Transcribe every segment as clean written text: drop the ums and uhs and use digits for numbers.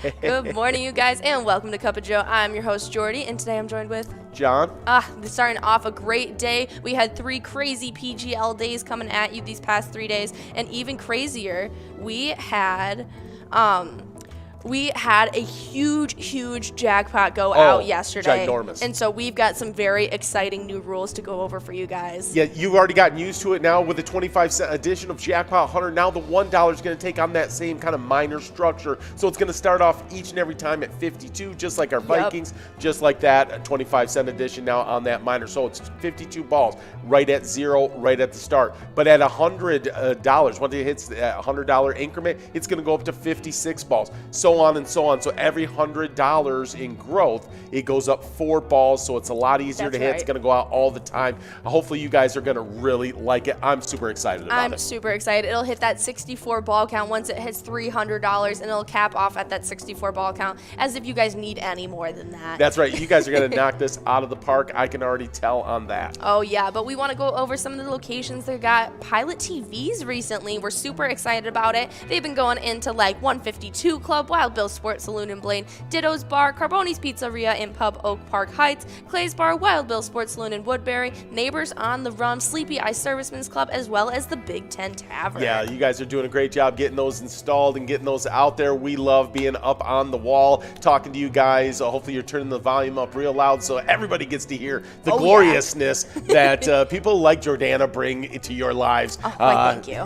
Good morning, you guys, and welcome to Cup of Joe. I'm your host, Jordy, and today I'm joined with John. Starting off a great day. We had 3 crazy PGL days coming at you these past 3 days, and even crazier, we had a huge jackpot go out yesterday. Ginormous. And so we've got some very exciting new rules to go over for you guys. Yeah, you've already gotten used to it now with the 25-cent edition of Jackpot Hunter. Now the $1 is going to take on that same kind of minor structure. So it's going to start off each and every time at 52, just like our Vikings, just like that, a 25-cent edition now on that minor. So it's 52 balls right at 0, right at the start. But at $100, once it hits that $100 increment, it's going to go up to 56 balls. So on and so on. So every $100 in growth, it goes up 4 balls. So it's a lot easier to hit. Right. It's going to go out all the time. Hopefully you guys are going to really like it. I'm super excited about it. I'm super excited. It'll hit that 64 ball count once it hits $300, and it'll cap off at that 64 ball count, as if you guys need any more than that. That's right. You guys are going to knock this out of the park. I can already tell on that. Oh, yeah, but we want to go over some of the locations that got PilotTVs recently. We're super excited about it. They've been going into like 152 Club, Wild Bill Sports Saloon in Blaine, Ditto's Bar, Carboni's Pizzeria in Pub Oak Park Heights, Clay's Bar, Wild Bill Sports Saloon in Woodbury, Neighbors on the Run, Sleepy Eye Servicemen's Club, as well as the Big Ten Tavern. Yeah, you guys are doing a great job getting those installed and getting those out there. We love being up on the wall, talking to you guys. Hopefully you're turning the volume up real loud so everybody gets to hear the gloriousness that people like Jordana bring into your lives. Thank you.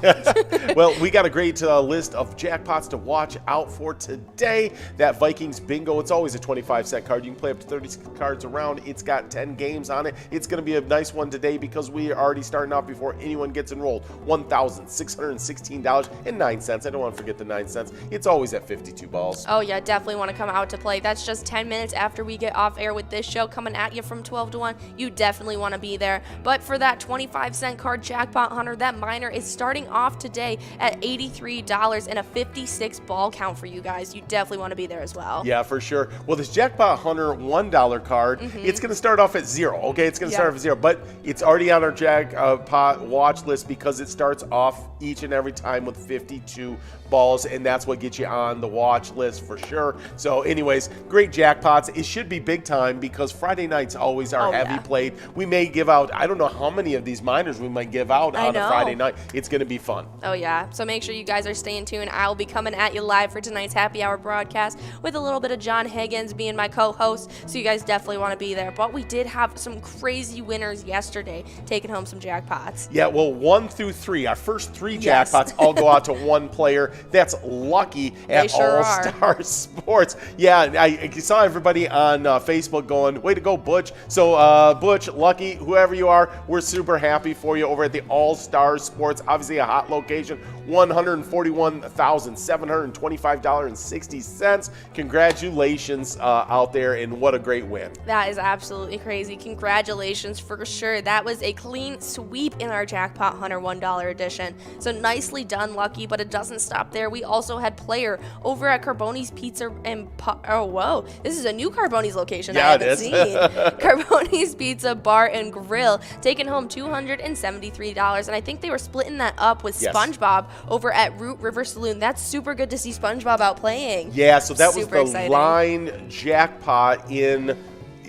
Well, we got a great list of jackpots to watch out for today. That Vikings bingo, it's always a 25-cent card. You can play up to 30 cards around. It's got 10 games on it. It's going to be a nice one today because we are already starting off before anyone gets enrolled. $1,616.09. I don't want to forget the 9 cents. It's always at 52 balls. Oh, yeah, definitely want to come out to play. That's just 10 minutes after we get off air with this show coming at you from 12 to 1. You definitely want to be there. But for that 25-cent card Jackpot Hunter, that minor is starting off today at $83 and a 56 ball count for you guys. You definitely want to be there as well. Yeah, for sure. Well, this Jackpot Hunter $1 card, it's going to start off at 0. Okay, it's going to start off at 0, but it's already on our Jackpot watch list because it starts off each and every time with 52 balls, and that's what gets you on the watch list for sure. So anyways, great jackpots. It should be big time because Friday nights always are heavy played. We may give out, I don't know how many of these minors we might give out on a Friday night. It's going to be fun. Oh, yeah. So make sure you guys are staying tuned. I'll be coming at you live for tonight's happy hour broadcast with a little bit of John Higgins being my co-host. So you guys definitely want to be there. But we did have some crazy winners yesterday taking home some jackpots. Yeah, well, 1 through 3, our first 3 jackpots all go out to one player. That's Lucky at All-Star Sports. Yeah, I saw everybody on Facebook going, way to go, Butch. So, Butch, Lucky, whoever you are, we're super happy for you over at the All-Star Sports. Obviously, a hot location, $141,725.60. Congratulations out there, and what a great win. That is absolutely crazy. Congratulations for sure. That was a clean sweep in our Jackpot Hunter $1 edition. So nicely done, Lucky, but it doesn't stop there. We also had player over at Carboni's Pizza and this is a new Carboni's location I haven't seen. Carboni's Pizza Bar and Grill taking home $273, and I think they were splitting that up with SpongeBob over at Root River Saloon. That's super good to see SpongeBob out playing. Yeah, so that super was the exciting line jackpot in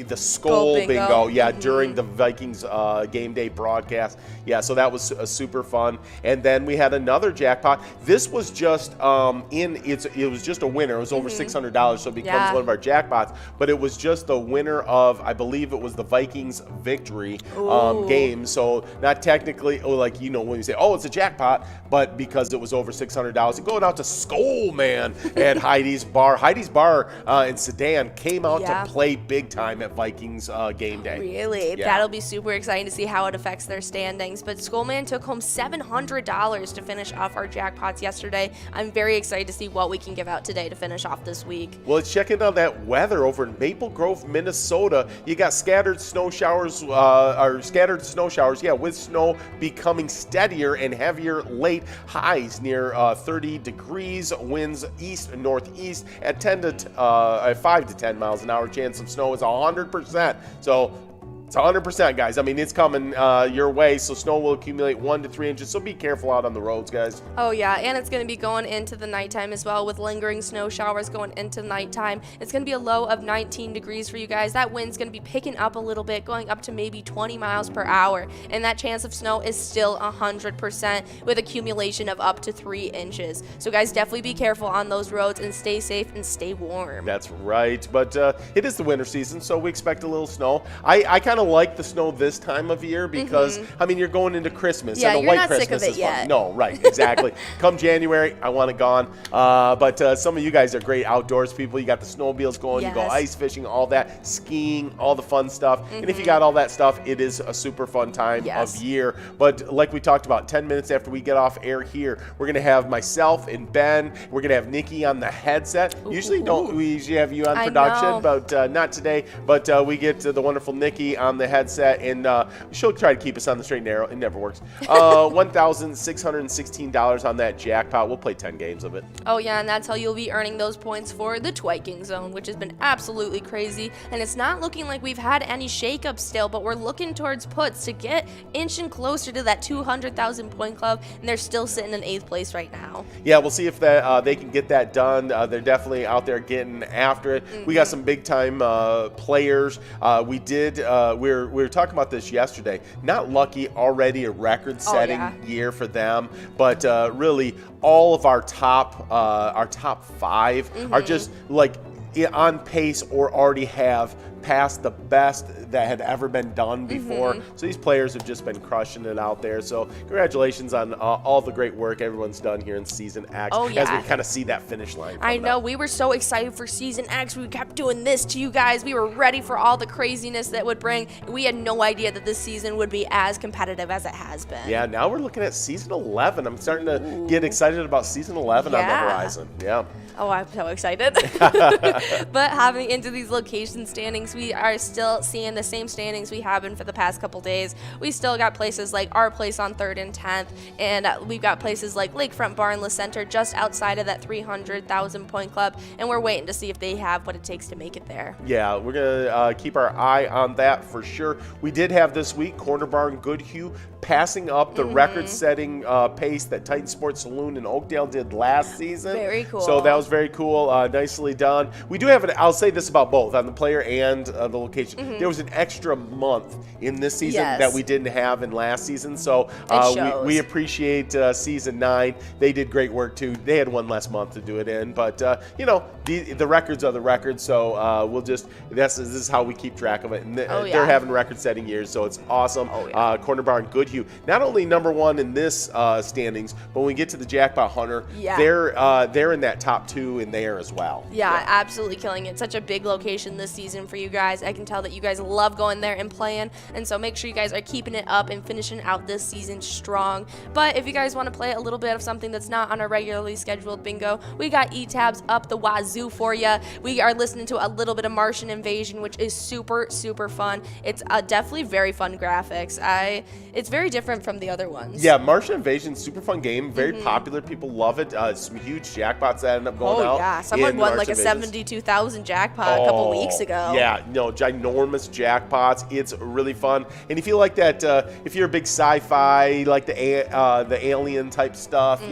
the Skull Bingo. Yeah, during the Vikings game day broadcast. Yeah, so that was super fun. And then we had another jackpot. This was just it was just a winner. It was over $600, so it becomes one of our jackpots. But it was just the winner of, I believe it was the Vikings victory game. So not technically, like, you know, when you say, oh, it's a jackpot, but because it was over $600, it going out to Skull Man at Heidi's Bar. Heidi's Bar in Sedan came out to play big time at Vikings game day. Really? Yeah. That'll be super exciting to see how it affects their standings. But Skullman took home $700 to finish off our jackpots yesterday. I'm very excited to see what we can give out today to finish off this week. Well, let's check in on that weather over in Maple Grove, Minnesota. You got scattered snow showers, with snow becoming steadier and heavier late. Highs near 30 degrees, winds east-northeast at 5 to 10 miles an hour. Chance of snow is 100%. So It's 100%, guys. I mean, it's coming your way, so snow will accumulate 1 to 3 inches, so be careful out on the roads, guys. Oh, yeah, and it's going to be going into the nighttime as well with lingering snow showers going into nighttime. It's going to be a low of 19 degrees for you guys. That wind's going to be picking up a little bit, going up to maybe 20 miles per hour, and that chance of snow is still 100% with accumulation of up to 3 inches. So, guys, definitely be careful on those roads and stay safe and stay warm. That's right, but it is the winter season, so we expect a little snow. I kind of like the snow this time of year because, I mean, you're going into Christmas. Yeah, and a you're white not Christmas sick of it is fun. yet. No, right, exactly. Come January, I want it gone. But some of you guys are great outdoors people. You got the snowmobiles going, you go Yes. ice fishing, all that, skiing, all the fun stuff. And if you got all that stuff, it is a super fun time of year. But like we talked about, 10 minutes after we get off air here, we're going to have myself and Ben. We're going to have Nikki on the headset. We usually have you on production, but not today. But we get the wonderful Nikki on the headset, and she'll try to keep us on the straight and narrow. It never works. $1,616 on that jackpot. We'll play 10 games of it. Oh, yeah, and that's how you'll be earning those points for the Twiking Zone, which has been absolutely crazy. And it's not looking like we've had any shakeups still, but we're looking towards puts to get inching closer to that 200,000 point club, and they're still sitting in 8th place right now. Yeah, we'll see if they can get that done. They're definitely out there getting after it. We got some big time players. We were talking about this yesterday. Not Lucky, already a record-setting year for them, but really all of our top 5 are just like on pace or already have passed the best that had ever been done before. So these players have just been crushing it out there. So congratulations on all the great work everyone's done here in Season X as we kind of see that finish line. I know. We were so excited for Season X. We kept doing this to you guys. We were ready for all the craziness that would bring. We had no idea that this season would be as competitive as it has been. Yeah, now we're looking at Season 11. I'm starting to get excited about Season 11 on the horizon. Yeah. Oh, I'm so excited. But having into these location standings, we are still seeing the same standings we have been for the past couple days. We still got places like our place on 3rd and 10th, and we've got places like Lakefront Bar and La Center just outside of that 300,000 point club, and we're waiting to see if they have what it takes to make it there. Yeah, we're going to keep our eye on that for sure. We did have this week Corner Bar and Goodhue passing up the record-setting pace that Titan Sports Saloon in Oakdale did last season. Very cool. So that was very cool. Nicely done. We do have I'll say this about both, on the player and the location. There was an extra month in this season that we didn't have in last season. So we appreciate Season 9. They did great work, too. They had one less month to do it in. But, the records are the records. So this is how we keep track of it. And they're having record-setting years, so it's awesome. Corner Bar and Goodhue, not only #1 in this standings, but when we get to the Jackpot Hunter, they're in that top 2 in there as well. Yeah, absolutely killing it. Such a big location this season for you guys. I can tell that you guys love going there and playing, and so make sure you guys are keeping it up and finishing out this season strong. But if you guys want to play a little bit of something that's not on our regularly scheduled bingo, we got E-tabs up the wazoo for you. We are listening to a little bit of Martian Invasion, which is super, super fun. It's definitely very fun graphics. It's very different from the other ones. Yeah, Martian Invasion, super fun game, very popular. People love it. Some huge jackpots that end up going out. Oh yeah, someone won like a 72,000 jackpot a couple weeks ago. Yeah, ginormous jackpots. It's really fun. And if you like that, if you're a big sci-fi, like the alien type stuff,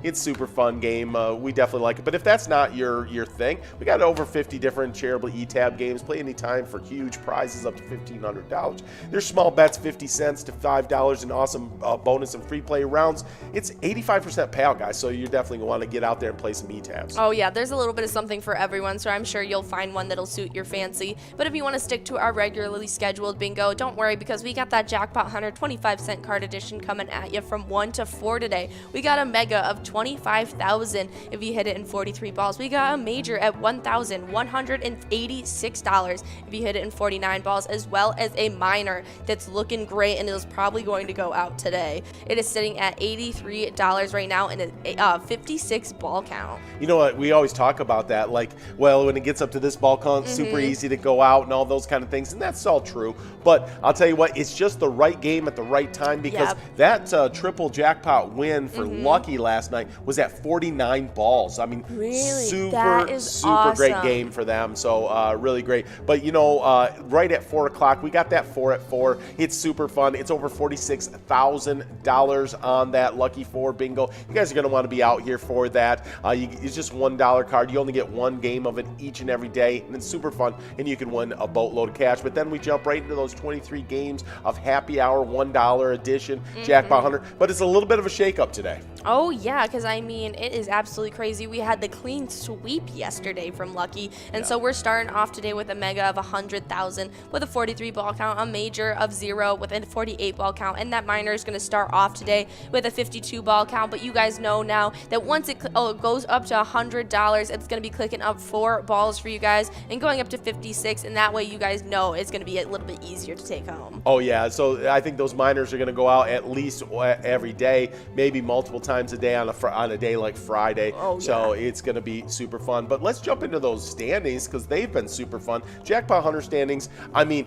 it's super fun game. We definitely like it. But if that's not your thing, we got over 50 different charitable E-tab games. Play anytime for huge prizes up to $1,500. There's small bets, 50 cents to $5, and awesome bonus and free play rounds. It's 85% payout, guys. So you're definitely going to want to get out there and play some E-tabs. Oh yeah, there's a little bit of something for everyone, so I'm sure you'll find one that'll suit your fancy. But if you want to stick to our regularly scheduled bingo, don't worry, because we got that Jackpot Hunter 25-cent card edition coming at you from 1 to 4 today. We got a mega of 25,000 if you hit it in 43 balls. We got a major at $1,186 if you hit it in 49 balls, as well as a minor that's looking great and is probably going to go out today. It is sitting at $83 right now, and 56 ball count. You know what? We always talk about that. Like, well, when it gets up to this ball count, it's super easy to go out and all those kind of things. And that's all true. But I'll tell you what, it's just the right game at the right time, because that triple jackpot win for Lucky last night was at 49 balls. I mean, really? super awesome. great game for them. So really great. But, you know, right at 4 o'clock, we got that 4 at 4. It's super fun. It's over $46,000 on that Lucky 4 bingo. You guys are going to want to be out here for that. It's just $1 card. You only get one game of it each and every day, and it's super fun, and you can win a boatload of cash. But then we jump right into those 23 games of Happy Hour $1 edition Jackpot Hunter. But it's a little bit of a shakeup today. Oh, yeah, because, I mean, it is absolutely crazy. We had the clean sweep yesterday from Lucky, and so we're starting off today with a mega of 100,000 with a 43 ball count, a major of 0 with a 48 ball count, and that minor is going to start off today with a 52 ball count. But you guys know now that once it goes up to $100, it's going to be clicking up 4 balls for you guys and going up to 56, and that way you guys know it's going to be a little bit easier to take home. Oh, yeah. So I think those minors are going to go out at least every day, maybe multiple times a day on a day like Friday. Oh, yeah. So it's going to be super fun. But let's jump into those standings, because they've been super fun. Jackpot Hunter standings, I mean,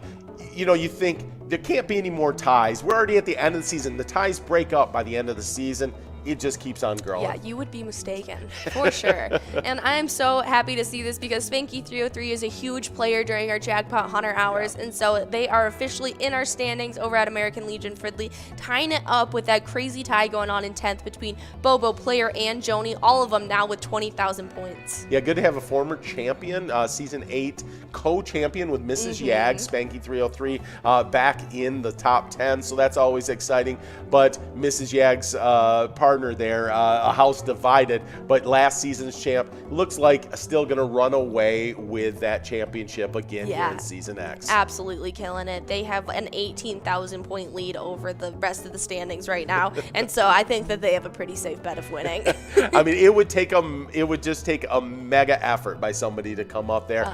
you know, you think there can't be any more ties. We're already at the end of the season. The ties break up by the end of the season. It just keeps on growing. Yeah, you would be mistaken, for sure. And I am so happy to see this, because Spanky303 is a huge player during our Jackpot Hunter hours, and so they are officially in our standings over at American Legion Fridley, tying it up with that crazy tie going on in 10th between Bobo, Player, and Joni, all of them now with 20,000 points. Yeah, good to have a former champion, Season 8 co-champion with Mrs. Yag, Spanky303, back in the top 10, so that's always exciting. But Mrs. Yag's partner there, a house divided, but last season's champ looks like still going to run away with that championship again here in Season X. Absolutely killing it. They have an 18,000 point lead over the rest of the standings right now, and so I think that they have a pretty safe bet of winning. I mean, it would just take a mega effort by somebody to come up there.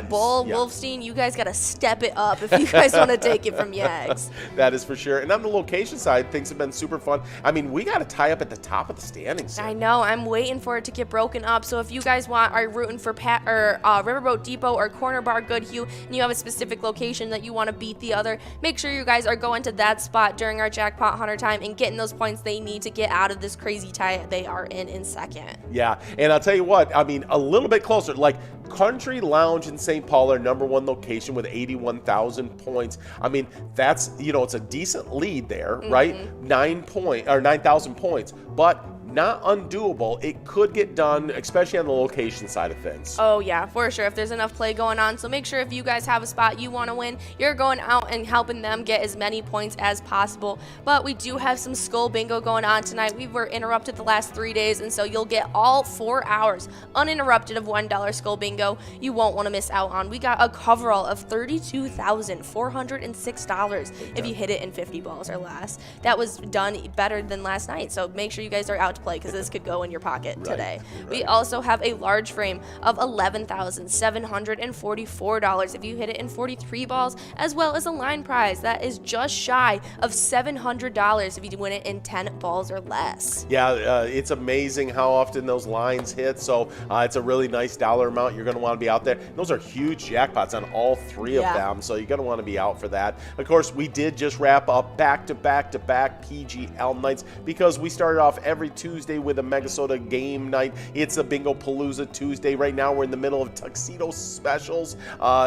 Wolfstein, you guys got to step it up if you guys want to take it from Yags. That is for sure. And on the location side, things have been super fun. I mean, we got to tie up at the top of the standings. I know. I'm waiting for it to get broken up. So if you guys are rooting for Riverboat Depot or Corner Bar Goodhue, and you have a specific location that you want to beat the other, make sure you guys are going to that spot during our Jackpot Hunter time and getting those points they need to get out of this crazy tie they are in second. Yeah, and I'll tell you what, I mean, a little bit closer, like Country Lounge in St. Paul, our #1 location with 81,000 points. I mean, that's, you know, it's a decent lead there, right? 9,000 points, but not undoable. It could get done, especially on the location side of things. Oh, yeah, for sure, if there's enough play going on. So make sure if you guys have a spot you want to win, you're going out and helping them get as many points as possible. But we do have some Skull Bingo going on tonight. We were interrupted the last 3 days, and so you'll get all 4 hours uninterrupted of $1 Skull Bingo you won't want to miss out on. We got a coverall of $32,406 if you hit it in 50 balls or less. That was done better than last night, so make sure you guys are out to play, because this could go in your pocket today. We also have a large frame of $11,744 if you hit it in 43 balls, as well as a line prize that is just shy of $700 if you win it in 10 balls or less. Yeah, it's amazing how often those lines hit, so it's a really nice dollar amount. You're going to want to be out there. Those are huge jackpots on all 3 of them, so you're going to want to be out for that. Of course, we did just wrap up back-to-back PGL nights, because we started off every Tuesday with a Megasoda game night. It's a Bingo Palooza Tuesday. Right now we're in the middle of tuxedo specials,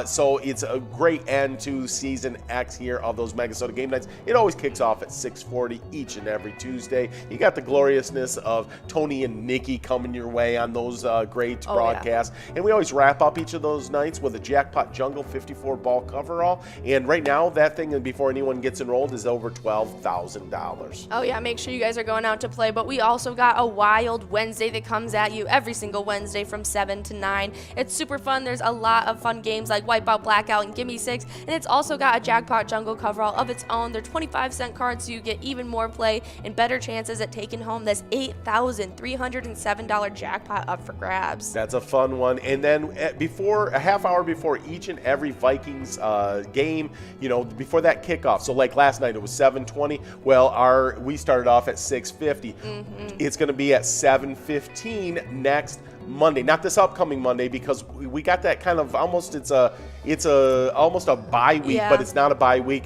so it's a great end to Season X here of those Megasoda game nights. It always kicks off at 6:40 each and every Tuesday. You got the gloriousness of Tony and Nikki coming your way on those great broadcasts, and we always wrap up each of those nights with a Jackpot Jungle 54 ball coverall, and right now that thing, before anyone gets enrolled, is over $12,000. Oh yeah, make sure you guys are going out to play. But we also got a Wild Wednesday that comes at you every single Wednesday from 7 to 9. It's super fun. There's a lot of fun games like Wipeout, Blackout, and Gimme 6, and it's also got a Jackpot Jungle coverall of its own. They're 25-cent cards, so you get even more play and better chances at taking home this $8,307 jackpot up for grabs. That's a fun one. And then a half hour before each and every Vikings game, you know, before that kickoff. So like last night it was 7:20. Well, we started off at 6:50. It's going to be at 7:15 next Monday, not this upcoming Monday, because we got that kind of almost almost a bye week, but it's not a bye week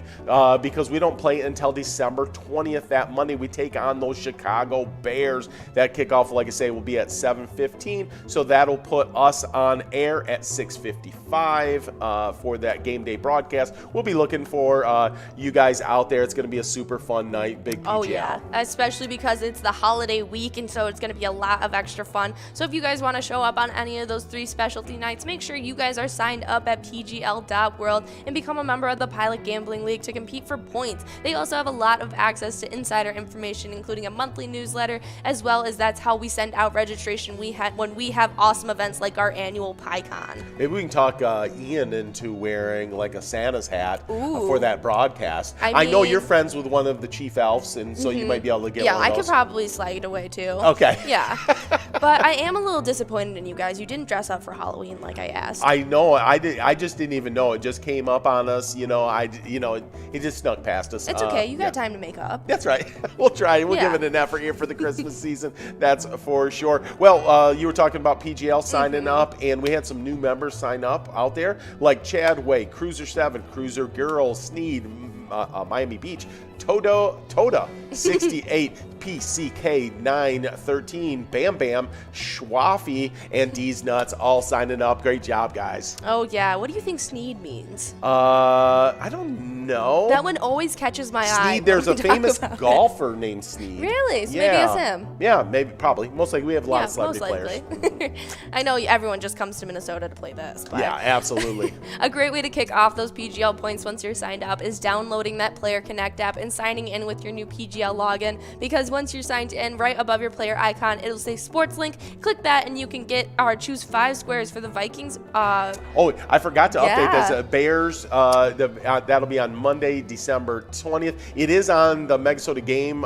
because we don't play until December 20th. That Monday we take on those Chicago Bears. That kickoff, like I say, will be at 7:15, so that'll put us on air at 6:55 for that game day broadcast. We'll be looking for you guys out there. It's going to be a super fun night, big PGL. Oh yeah, especially because it's the holiday week, and so it's going to be a lot of extra fun. So if you guys want to show up on any of those 3 specialty nights, make sure you guys are signed up at pgl.world and become a member of the Pilot Gambling League to compete for points. They also have a lot of access to insider information, including a monthly newsletter, as well as that's how we send out registration when we have awesome events like our annual PyCon. Maybe we can talk Ian into wearing like a Santa's hat for that broadcast. I know you're friends with one of the chief elves, and so you might be able to get one of those. Yeah, I could probably slide it away too. Okay. Yeah. But I am a little disappointed in you guys. You didn't dress up for Halloween like I asked. I know. I just didn't even know. It just came up on us. It just snuck past us. It's okay. You got time to make up. That's right. We'll try. We'll give it an effort here for the Christmas season. That's for sure. Well, you were talking about PGL signing up, and we had some new members sign up out there, like Chad Way, Cruiser 7, Cruiser Girl, Sneed, Miami Beach, Toda 68, PCK 913, Bam Bam, Schwaffy, and D's Nuts all signing up. Great job, guys. Oh yeah, what do you think Sneed means? I don't know. That one always catches my eye. Sneed, there's a famous golfer named Sneed. Really? So maybe it's him. Yeah, maybe, probably. Most likely, we have a lot of celebrity players. I know everyone just comes to Minnesota to play this. But yeah, absolutely. A great way to kick off those PGL points once you're signed up is downloading that Player Connect app and signing in with your new PGL login, because once you're signed in, right above your player icon, it'll say Sports Link. Click that and you can choose 5 squares for the Vikings. Oh, I forgot to update this. Bears, that'll be on Monday, December 20th. It is on the Minnesota game,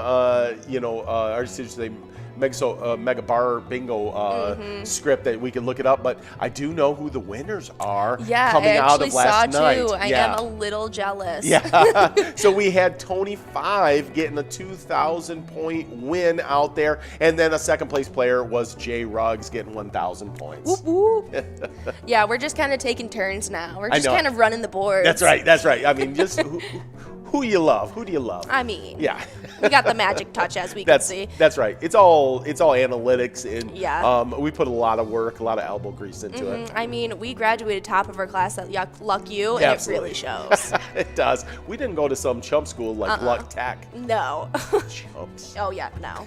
Mega Bar Bingo script that we can look it up, but I do know who the winners are coming out of last night. I am a little jealous. Yeah. So we had Tony 5 getting a 2,000 point win out there, and then a second place player was Jay Ruggs getting 1,000 points. Whoop, whoop. Yeah, we're just kind of taking turns now. We're just kind of running the board. That's right. I mean, just who you love? Who do you love? I mean, yeah, we got the magic touch, as we can see. That's right. It's all analytics, and we put a lot of work, a lot of elbow grease into it. I mean, we graduated top of our class at Luck U, and it really shows. It does. We didn't go to some chump school like Luck Tech. No. Chumps. Oh yeah, no.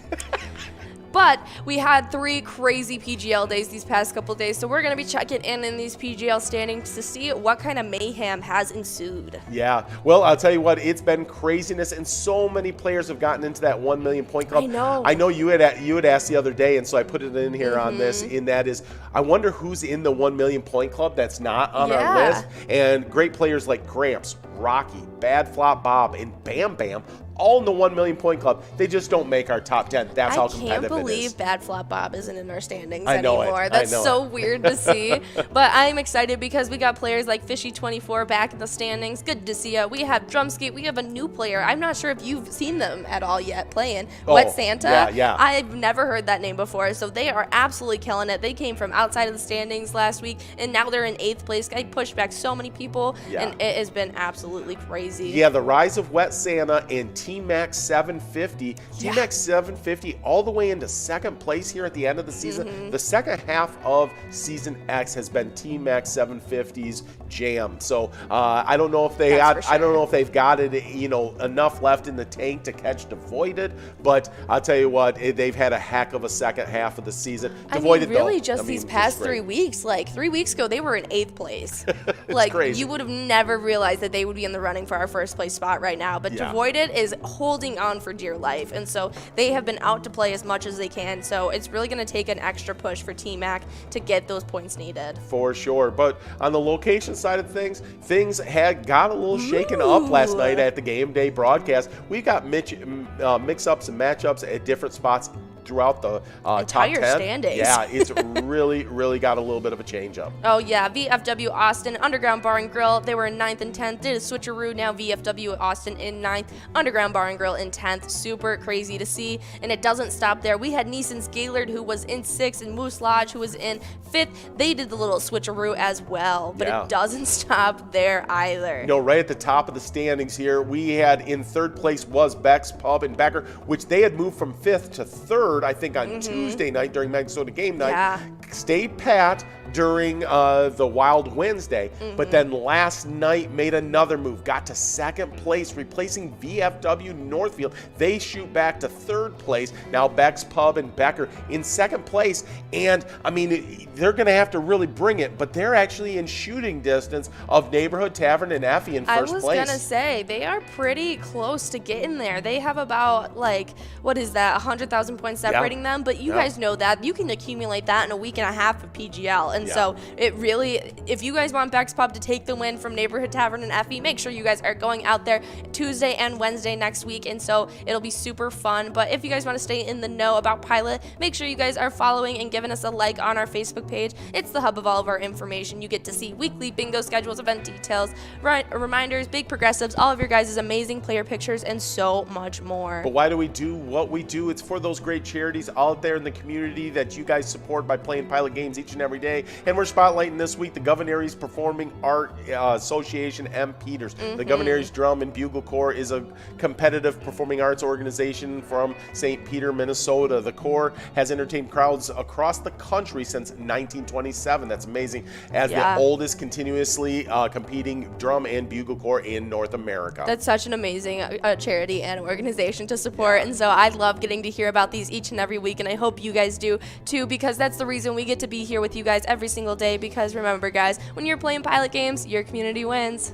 But we had 3 crazy PGL days these past couple days, so we're going to be checking in these PGL standings to see what kind of mayhem has ensued. Yeah. Well, I'll tell you what, it's been craziness, and so many players have gotten into that 1 million point club. I know you had asked the other day, and so I put it in here on this, and that is, I wonder who's in the 1 million point club that's not on our list. And great players like Gramps, Rocky, Bad Flop Bob, and Bam Bam, all in the 1 million point club. They just don't make our top 10. That's how competitive it is. I can't believe Bad Flop Bob isn't in our standings anymore. That's so weird to see. But I'm excited because we got players like Fishy24 back in the standings. Good to see you. We have Drumskate. We have a new player. I'm not sure if you've seen them at all yet playing. Wet Santa. Yeah. I've never heard that name before. So they are absolutely killing it. They came from outside of the standings last week, and now they're in 8th place. They pushed back so many people, and it has been absolutely crazy. Yeah, the rise of Wet Santa and T-Max 750. T-Max 750 all the way into 2nd place here at the end of the season. The second half of Season X has been T-Max 750's jam. So I don't know if I don't know if they've got it, enough left in the tank to catch Devoided, but I'll tell you what, they've had a heck of a second half of the season. Devoided, really, these past 3 weeks. Like 3 weeks ago, they were in 8th place. Like crazy. You would have never realized that they would be in the running for our 1st place spot right now. But Devoided is holding on for dear life, and so they have been out to play as much as they can, so it's really going to take an extra push for T-Mac to get those points needed. For sure. But on the location side of things had got a little shaken up last night at the game day broadcast. We got mix-ups and matchups at different spots throughout the top entire 10. standings. Yeah, it's really got a little bit of a change up. Oh yeah, VFW Austin, Underground Bar and Grill, they were in 9th and 10th, did a switcheroo, now VFW Austin in 9th, Underground Bar and Grill in 10th, super crazy to see, and it doesn't stop there. We had Neeson's Gaylord, who was in 6th, and Moose Lodge, who was in 5th. They did the little switcheroo as well, but it doesn't stop there either. Right at the top of the standings here, we had in 3rd place was Beck's Pub and Becker, which they had moved from 5th to 3rd, I think, on Tuesday night during Minnesota game night. Yeah. Stayed pat during the Wild Wednesday, but then last night made another move, got to 2nd place, replacing VFW Northfield. They shoot back to 3rd place. Now Beck's Pub and Becker in 2nd place, and I mean, they're going to have to really bring it, but they're actually in shooting distance of Neighborhood Tavern and Effie in 1st place. I was going to say, they are pretty close to getting there. They have about, like, what is that, 100,000 points separating them, but you guys know that. You can accumulate that in a week and a half of PGL. And so it really, if you guys want Beck's Pub to take the win from Neighborhood Tavern and Effie, make sure you guys are going out there Tuesday and Wednesday next week. And so it'll be super fun. But if you guys want to stay in the know about Pilot, make sure you guys are following and giving us a like on our Facebook page. It's the hub of all of our information. You get to see weekly bingo schedules, event details, reminders, big progressives, all of your guys' amazing player pictures, and so much more. But why do we do what we do? It's for those great charities out there in the community that you guys support by playing Pilot games each and every day. And we're spotlighting this week the Governary's Performing Art Association, M. Peters. The Governary's Drum and Bugle Corps is a competitive performing arts organization from St. Peter, Minnesota. The Corps has entertained crowds across the country since 1927. That's amazing. As the oldest continuously competing drum and bugle corps in North America. That's such an amazing charity and organization to support. And so I love getting to hear about these each and every week. And I hope you guys do too, because that's the reason we get to be here with you guys every single day. Because remember, guys, when you're playing Pilot games, your community wins.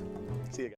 See you guys.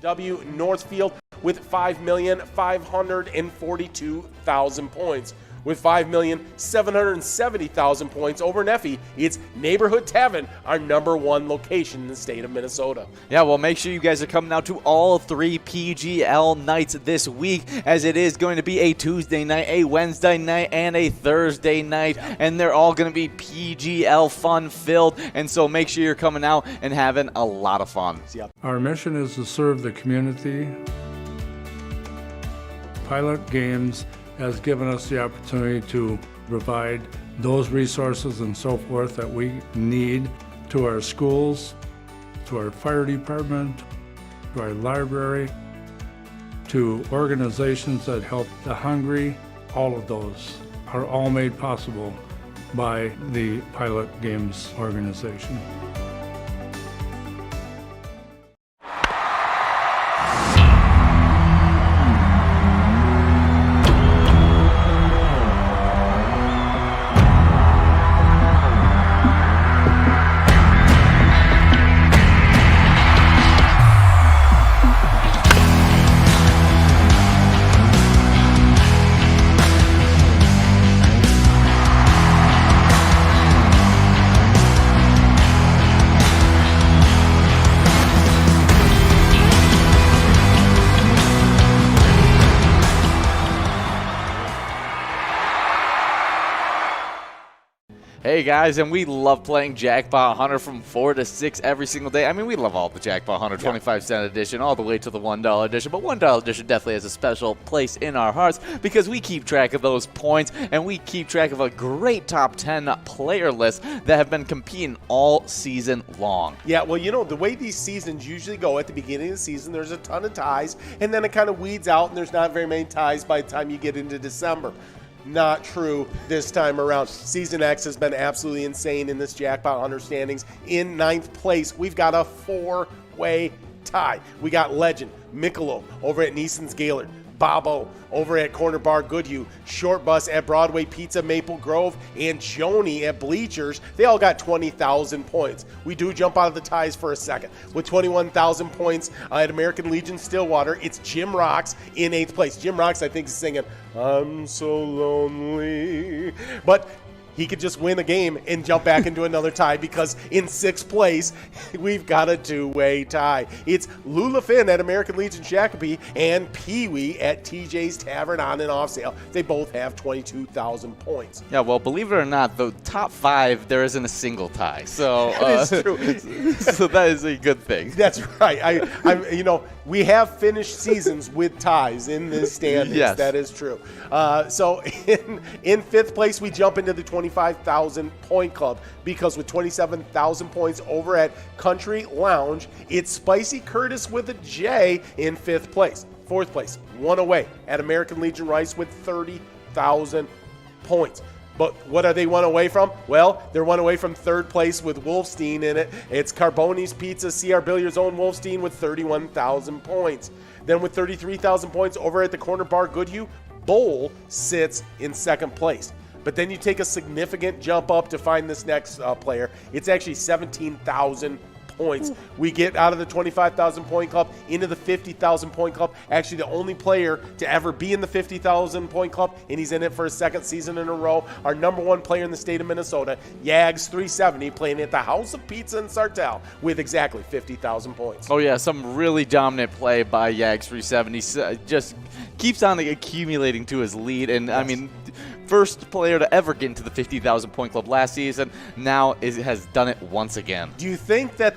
W. Northfield with 5,542,000 points. With 5,770,000 points over Neffy, it's Neighborhood Tavern, our #1 location in the state of Minnesota. Yeah, well, make sure you guys are coming out to all 3 PGL nights this week, as it is going to be a Tuesday night, a Wednesday night, and a Thursday night, and they're all going to be PGL fun-filled, and so make sure you're coming out and having a lot of fun. Our mission is to serve the community. Pilot Games has given us the opportunity to provide those resources and so forth that we need to our schools, to our fire department, to our library, to organizations that help the hungry. All of those are all made possible by the Pilot Games organization. Hey guys, and we love playing Jackpot Hunter from 4 to 6 every single day. I mean, we love all the Jackpot Hunter 25-cent edition all the way to the $1 edition, but $1 edition definitely has a special place in our hearts because we keep track of those points and we keep track of a great top 10 player list that have been competing all season long. Yeah, well, you know, the way these seasons usually go at the beginning of the season, there's a ton of ties, and then it kind of weeds out, and there's not very many ties by the time you get into December. Not true this time around. Season X has been absolutely insane in this Jackpot Hunter standings. In 9th place, we've got a 4-way tie. We got Legend, Michelob over at Neeson's Gaylord, Bobo over at Corner Bar Goodhue, Short Bus at Broadway Pizza Maple Grove, and Joni at Bleachers. They all got 20,000 points. We do jump out of the ties for a second. With 21,000 points at American Legion Stillwater, it's Jim Rocks in 8th place. Jim Rocks, I think, is singing, "I'm so lonely." But he could just win a game and jump back into another tie because in 6th place, we've got a 2-way tie. It's Lula Finn at American Legion Shakopee and Pee Wee at TJ's Tavern on and off sale. They both have 22,000 points. Yeah, well, believe it or not, the top 5, there isn't a single tie. So That is true. so that is a good thing. That's right. You know, we have finished seasons with ties in this standings. Yes. That is true. So in 5th place, we jump into the 25,000 point club because with 27,000 points over at Country Lounge, it's Spicy Curtis with a J in 5th place. 4th place, one away at American Legion Rice with 30,000 points. But what are they one away from? Well, they're one away from 3rd place with Wolfstein in it. It's Carboni's Pizza, CR Billiards' own Wolfstein with 31,000 points. Then with 33,000 points over at the Corner Bar Goodhue, Bowl sits in 2nd place. But then you take a significant jump up to find this next player. It's actually 17,000 points. We get out of the 25,000 point club into the 50,000 point club. Actually, the only player to ever be in the 50,000 point club, and he's in it for his 2nd season in a row. Our number 1 player in the state of Minnesota, Yags 370, playing at the House of Pizza in Sartell with exactly 50,000 points. Oh yeah, some really dominant play by Yags 370. Just keeps on accumulating to his lead, and I mean, first player to ever get into the 50,000 point club last season. Now has done it once again. Do you think that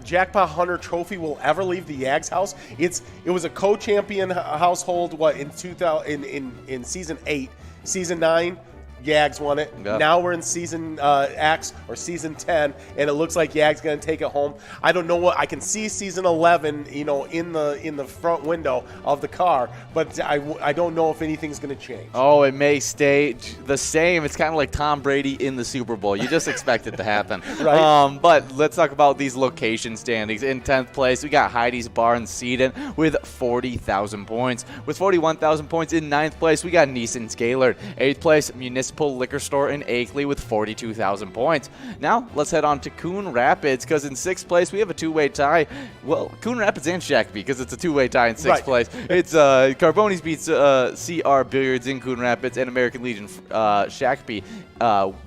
Jackpot Hunter trophy will ever leave the Yags house? It was a co-champion household. What in 2000 in season 8, season 9. Yags won it. Yep. Now we're in season X or season 10, and it looks like Yags going to take it home. I don't know what I can see season 11, you know, in the front window of the car, but I don't know if anything's going to change. Oh, it may stay the same. It's kind of like Tom Brady in the Super Bowl. You just expect it to happen. Right. But let's talk about these location standings. In 10th place, we got Heidi's Bar in Seaton with 40,000 points. With 41,000 points in 9th place, we got Neeson's Gaylord. 8th place, Municipal Liquor Store in Akeley with 42,000 points. Now, let's head on to Coon Rapids because in 6th place, we have a 2-way tie. Well, Coon Rapids and Shakopee because it's a 2-way tie in 6th place. It's Carboni's beats CR Billiards in Coon Rapids and American Legion Shakopee,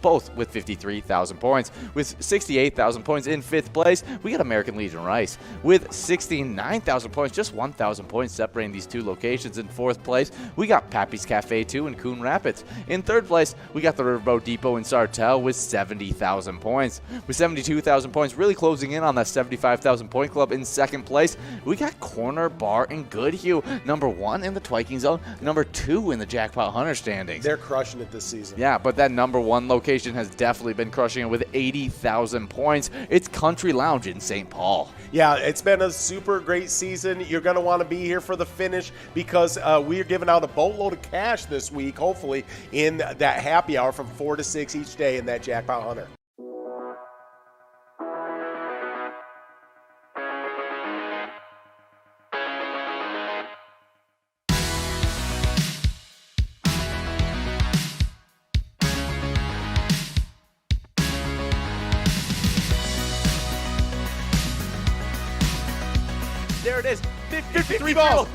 both with 53,000 points. With 68,000 points in 5th place, we got American Legion Rice with 69,000 points, just 1,000 points separating these 2 locations. In 4th place, we got Pappy's Cafe 2 in Coon Rapids. In 3rd place, we got the Riverboat Depot in Sartell with 70,000 points. With 72,000 points, really closing in on that 75,000 point club. In 2nd place, we got Corner Bar in Goodhue, number 1 in the Twiking Zone, number 2 in the Jackpot Hunter standings. They're crushing it this season. Yeah, but that number 1 location has definitely been crushing it with 80,000 points. It's Country Lounge in St. Paul. Yeah, it's been a super great season. You're going to want to be here for the finish because we're giving out a boatload of cash this week, hopefully, in that happy hour from 4 to 6 each day in that Jackpot Hunter. There it is. 53 balls.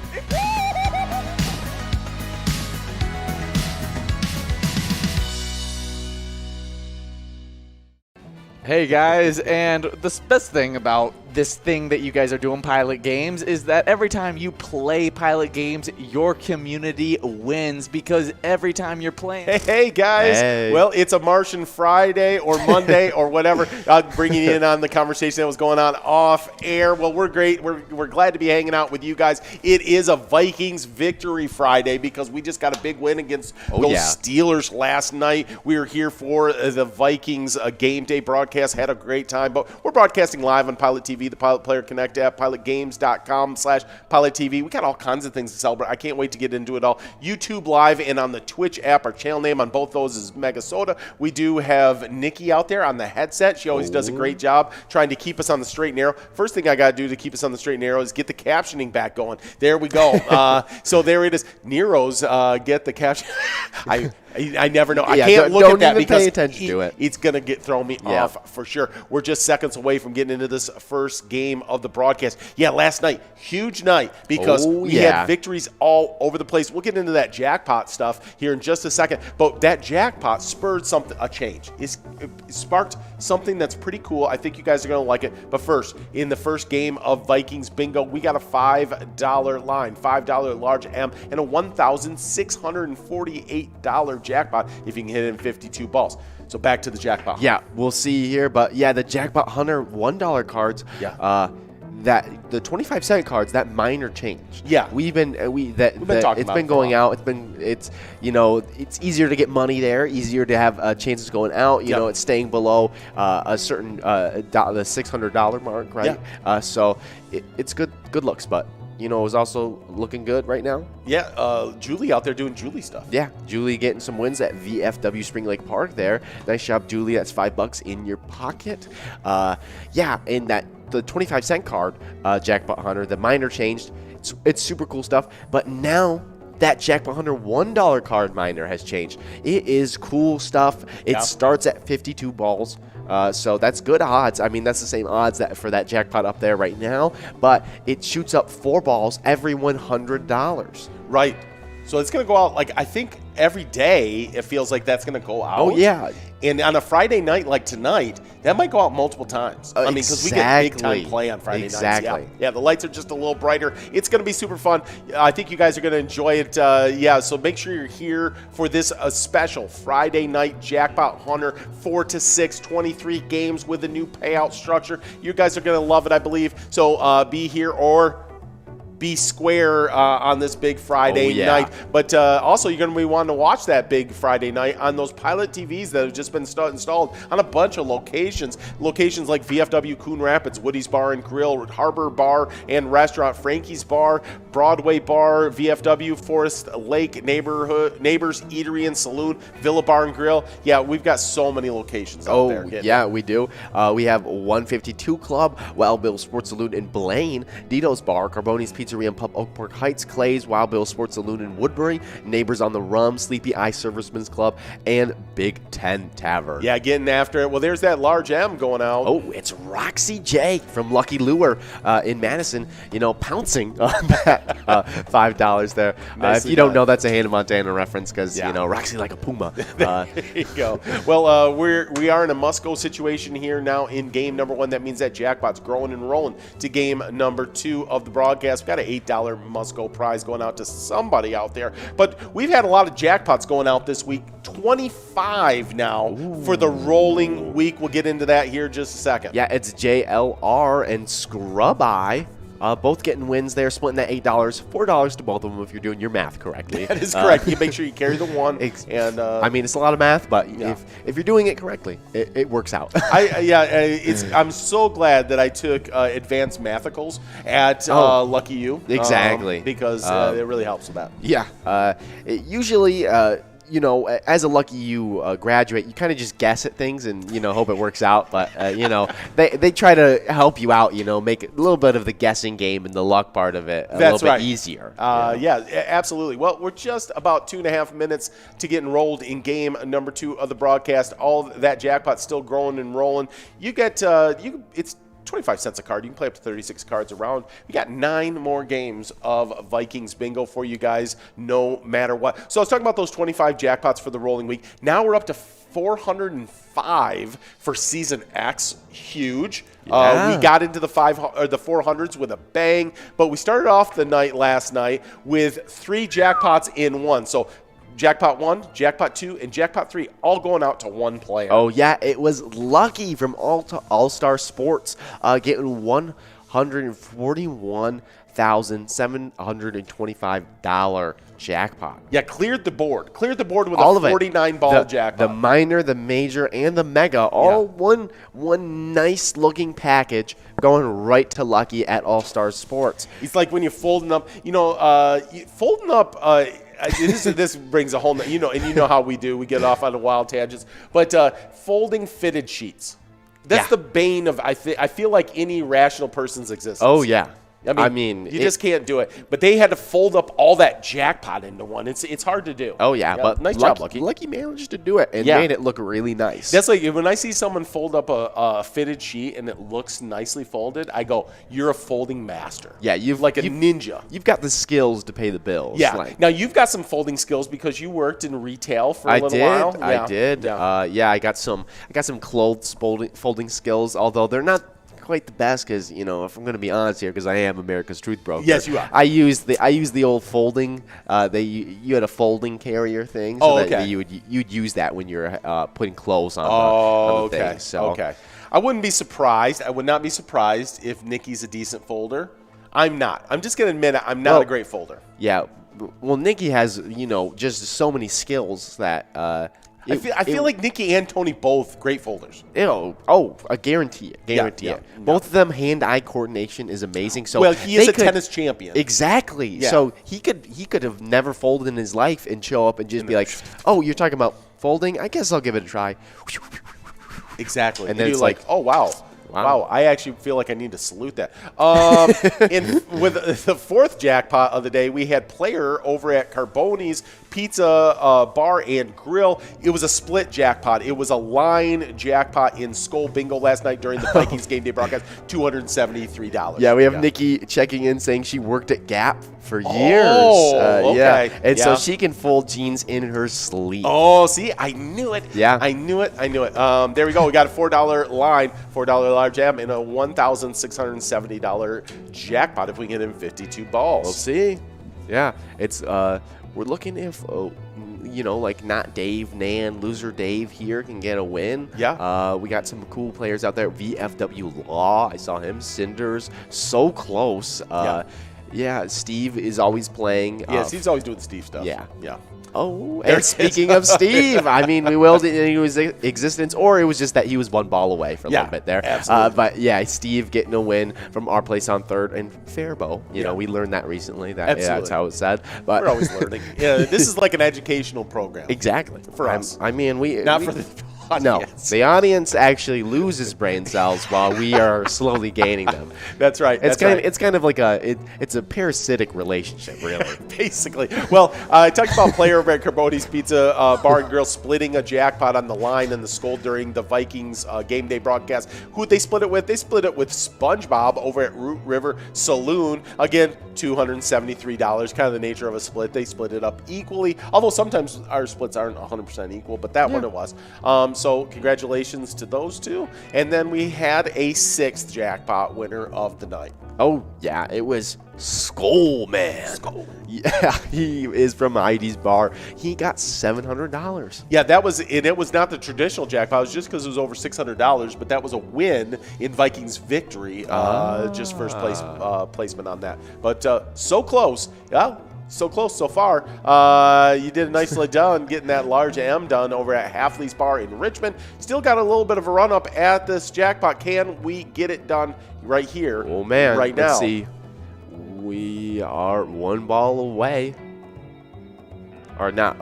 Hey guys, and the best thing about this thing that you guys are doing, Pilot Games, is that every time you play Pilot Games, your community wins, because every time you're playing... Hey guys. Hey. Well, it's a Martian Friday or Monday or whatever. Bringing you in on the conversation that was going on off air. Well, we're great. We're glad to be hanging out with you guys. It is a Vikings Victory Friday because we just got a big win against those Steelers last night. We were here for the Vikings game day broadcast. Had a great time, but we're broadcasting live on Pilot TV, the Pilot Player Connect app, pilotgames.com/Pilot TV. We got all kinds of things to celebrate. I can't wait to get into it all. YouTube Live and on the Twitch app. Our channel name on both those is Mega Soda. We do have Nikki out there on the headset. She always does a great job trying to keep us on the straight and narrow. First thing I got to do to keep us on the straight and narrow is get the captioning back going. There we go. So there it is. Nero's get the caption. I never know. I can't look at that because pay attention to it. It's going to throw me off for sure. We're just seconds away from getting into this first game of the broadcast. Yeah, last night, huge night because we had victories all over the place. We'll get into that jackpot stuff here in just a second. But that jackpot spurred a change. It sparked something that's pretty cool. I think you guys are going to like it. But first, in the first game of Vikings Bingo, we got a $5 line, $5 large M, and a $1,648 jackpot if you can hit it in 52 balls. So back to the jackpot. Yeah, we'll see here. But yeah, the Jackpot Hunter $1 cards. Yeah. That the 25-cent cards, that minor changed. Yeah, we've been talking about it's been going out. It's easier to get money there, easier to have chances going out. You know, it's staying below a certain the $600 mark, right? Yeah. So it's good looks, but it was also looking good right now. Yeah, Julie out there doing Julie stuff. Yeah, Julie getting some wins at VFW Spring Lake Park there. Nice job, Julie. That's $5 in your pocket. And the 25-cent card, Jackpot Hunter, the minor changed. It's super cool stuff. But now that Jackpot Hunter $1 card minor has changed. It is cool stuff. It starts at 52 balls. So that's good odds. I mean, that's the same odds for that jackpot up there right now. But it shoots up 4 balls every $100. Right. So it's going to go out, I think every day it feels like that's going to go out. Oh, yeah. And on a Friday night like tonight, that might go out multiple times. I mean, because we get big-time play on Friday nights. Yeah, the lights are just a little brighter. It's going to be super fun. I think you guys are going to enjoy it. So make sure you're here for this special Friday night Jackpot Hunter, 4 to 6, 23 games with a new payout structure. You guys are going to love it, I believe. So be here or be square on this big Friday night. But also, you're going to be wanting to watch that big Friday night on those Pilot TVs that have just been installed on a bunch of locations. Locations like VFW Coon Rapids, Woody's Bar and Grill, Harbor Bar and Restaurant, Frankie's Bar, Broadway Bar, VFW, Forest Lake Neighbors Eatery and Saloon, Villa Bar and Grill. Yeah, we've got so many locations out there. Yeah, we do. We have 152 Club, Wild Bill Sports Saloon in Blaine, Dito's Bar, Carboni's Pizzeria and Pub, Oak Park Heights, Clay's, Wild Bill Sports Saloon in Woodbury, Neighbors on the Rum, Sleepy Eye Servicemen's Club, and Big Ten Tavern. Yeah, getting after it. Well, there's that large M going out. Oh, it's Roxy J from Lucky Lure in Madison, pouncing on that $5 there. If you don't know, that's a Hannah Montana reference because, Roxy like a puma. There you go. Well, we are in a must-go situation here now in game number 1. That means that jackpot's growing and rolling to game number 2 of the broadcast. We've got an $8 must-go prize going out to somebody out there. But we've had a lot of jackpots going out this week. 25 now for the rolling week. We'll get into that here in just a second. Yeah, it's JLR and Scrub Eye. Both getting wins there, splitting that $8, $4 to both of them if you're doing your math correctly. That is correct. You make sure you carry the 1. And I mean, it's a lot of math, but if you're doing it correctly, it works out. I'm so glad that I took advanced mathicals at Lucky U. Exactly. Because it really helps with that. Yeah. Usually you know, as a Lucky You graduate, you kind of just guess at things and, you know, hope it works out. But, you know, they try to help you out, you know, make a little bit of the guessing game and the luck part of it a little bit easier. Yeah, absolutely. Well, we're just about 2.5 minutes to get enrolled in game number 2 of the broadcast. All that jackpot still growing and rolling. You get, it's 25 cents a card. You can play up to 36 cards around. We got 9 more games of Vikings bingo for you guys, no matter what. So I was talking about those 25 jackpots for the rolling week. Now we're up to 405 for season X. Huge. We got into the 400s with a bang, but we started off the night last night with 3 jackpots in one. So Jackpot 1, Jackpot 2, and Jackpot 3 all going out to one player. Oh, yeah. It was Lucky from All-Star Sports getting $141,725 jackpot. Yeah, cleared the board. Cleared the board with all a 49-ball jackpot. The minor, the major, and the mega, all one nice-looking package going right to Lucky at All-Star Sports. It's like when you're folding up, you know, folding up this brings a whole, you know, and you know how we do. We get off on the wild tangents. But folding fitted sheets. That's the bane of, I feel like, any rational person's existence. Oh, yeah. I mean you just can't do it. But they had to fold up all that jackpot into one. It's hard to do. Oh, yeah. But nice job, Lucky. Lucky managed to do it and made it look really nice. That's like when I see someone fold up a fitted sheet and it looks nicely folded, I go, you're a folding master. Yeah, you've like a ninja. You've got the skills to pay the bills. Yeah. Now, you've got some folding skills because you worked in retail for a little while. I did. Yeah, I got some clothes folding skills, although they're not quite the best because, you know, if I'm going to be honest here, because I am America's Truth Broker. Yes, you are. I use the old folding. You had a folding carrier thing, so that you'd use that when you're putting clothes on the thing. So. Okay. I wouldn't be surprised. I would not be surprised if Nikki's a decent folder. I'm not. I'm just going to admit I'm not a great folder. Yeah. Well, Nikki has, you know, just so many skills that. I feel like Nikki and Tony both great folders. I guarantee it. Yeah. Both of them hand-eye coordination is amazing. So well, he is a tennis champion. Exactly. Yeah. So he could have never folded in his life and show up and just be like, "Oh, you're talking about folding? I guess I'll give it a try." Exactly. And then it's like, "Oh, wow. Wow, I actually feel like I need to salute that." With the 4th jackpot of the day, we had player over at Carboni's Pizza Bar and Grill. It was a split jackpot. It was a line jackpot in Skull Bingo last night during the Vikings game day broadcast, $273. Yeah, we have Nikki checking in saying she worked at Gap for years. Okay. Yeah, and so she can fold jeans in her sleeve. Oh, see, I knew it. Yeah, I knew it. There we go. We got a $4 line, $4 large jam, and a $1,670 jackpot if we get in 52 balls. We'll see. Yeah, it's we're looking if you know, like not Dave, Nan, loser Dave here can get a win. Yeah. We got some cool players out there. VFW Law, I saw him. Cinders, so close. Yeah, Steve is always playing. Yeah, Steve's always doing Steve stuff. Yeah. Yeah. Oh, and speaking of Steve, I mean, we willed it into his existence, or it was just that he was one ball away for a little bit there. Absolutely. But yeah, Steve getting a win from our place on 3rd and Faribault. You know, we learned that recently. That's how it's said. But we're always learning. Yeah, this is like an educational program. Exactly. For us. I mean, not for the audience. No, the audience actually loses brain cells while we are slowly gaining them. That's right. It's kind of like it's a parasitic relationship, really. Basically. Well, I talked about player over at Carboni's Pizza Bar and Grill splitting a jackpot on the line and the Skull during the Vikings game day broadcast. Who'd they split it with? They split it with SpongeBob over at Root River Saloon. Again, $273. Kind of the nature of a split. They split it up equally, although sometimes our splits aren't 100% equal, but that one it was. So congratulations to those two. And then we had a 6th jackpot winner of the night. Oh, yeah, it was Skull Man. Skull. Yeah, he is from Heidi's Bar. He got $700. Yeah, that was it. It was not the traditional jackpot. It was just because it was over $600, but that was a win in Vikings victory. Just first place placement on that. But so close. Yeah. So close so far. You did nicely done getting that large M done over at Halfley's Bar in Richmond. Still got a little bit of a run up at this jackpot. Can we get it done right here? Oh, man. Right now. Let's see. We are one ball away. Or not.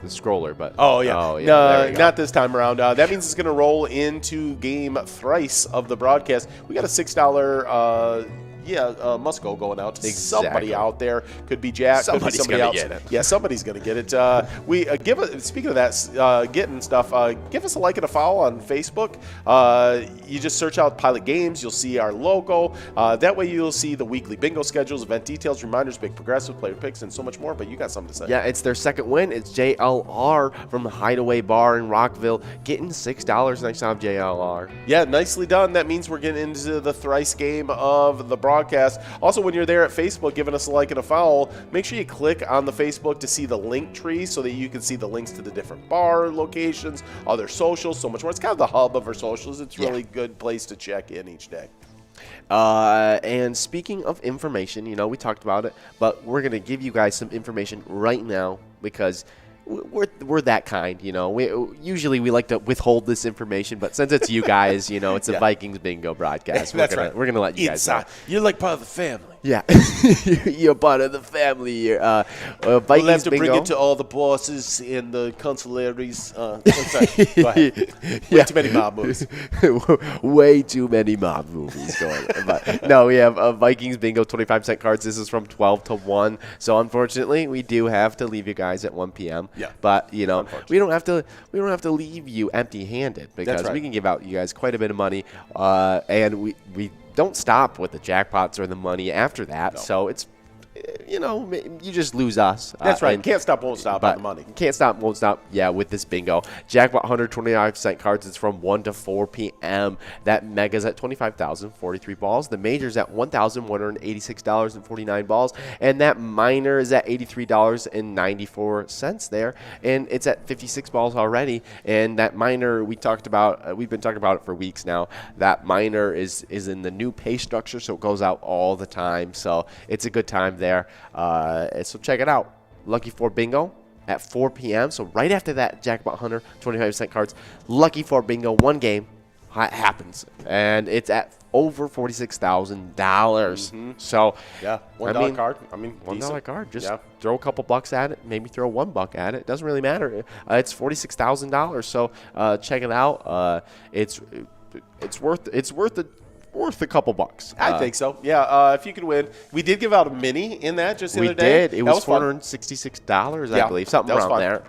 the scroller, but Oh, yeah. no, No, not this time around. That means it's going to roll into game thrice of the broadcast. We got a $6 Musco going out to somebody out there. Could be Jack. Somebody's could be somebody gonna else. get it. Yeah, somebody's going to get it. Speaking of that, getting stuff, give us a like and a follow on Facebook. You just search out Pilot Games. You'll see our logo. That way you'll see the weekly bingo schedules, event details, reminders, big progressive player picks, and so much more. But you got something to say. Yeah, it's their second win. It's JLR from the Hideaway Bar in Rockville, getting $6. Nice job, JLR. Yeah, nicely done. That means we're getting into the thrice game of the broadcast. Also, when you're there at Facebook giving us a like and a follow, make sure you click on the Facebook to see the link tree so that you can see the links to the different bar locations, other socials, so much more. It's kind of the hub of our socials. It's a really good place to check in each day. And speaking of information, we talked about it, but we're going to give you guys some information right now because we're that kind, We usually we like to withhold this information, but since it's you guys, it's a Vikings bingo broadcast. We're gonna let you guys know. You're like part of the family. Yeah, you're part of the family here. Vikings we'll have to bingo. bring it to all the bosses and the consulatries. Go ahead. Way too many mob movies. Way too many mob movies going on. But no, we have Vikings bingo 25-cent cards. This is from 12 to 1. So unfortunately, we do have to leave you guys at 1 p.m. Yeah. But we don't have to leave you empty-handed because we can give out you guys quite a bit of money, and we don't stop with the jackpots or the money after that. No. So it's you just lose us. That's right. Can't stop, won't stop on the money. Can't stop, won't stop. Yeah, with this bingo. Jackpot 125-cent cards. It's from 1 to 4 p.m. That mega's at 25,043 balls. The major's at $1,186.49 balls. And that minor is at $83.94 there. And it's at 56 balls already. And that minor we talked about, we've been talking about it for weeks now. That minor is in the new pay structure, so it goes out all the time. So it's a good time there. So check it out. Lucky 4 bingo at 4 p.m. So right after that jackpot hunter 25-cent cards, Lucky 4 bingo, one game happens, and it's at over $46,000. So yeah, $1 card. I mean, $1 card. Just throw a couple bucks at it. Maybe throw $1 at it. It doesn't really matter. It's $46,000. So check it out. It's worth a couple bucks. I think so. Yeah, if you could win. We did give out a mini in that just the other day. We did. It was $466, I believe, something around there.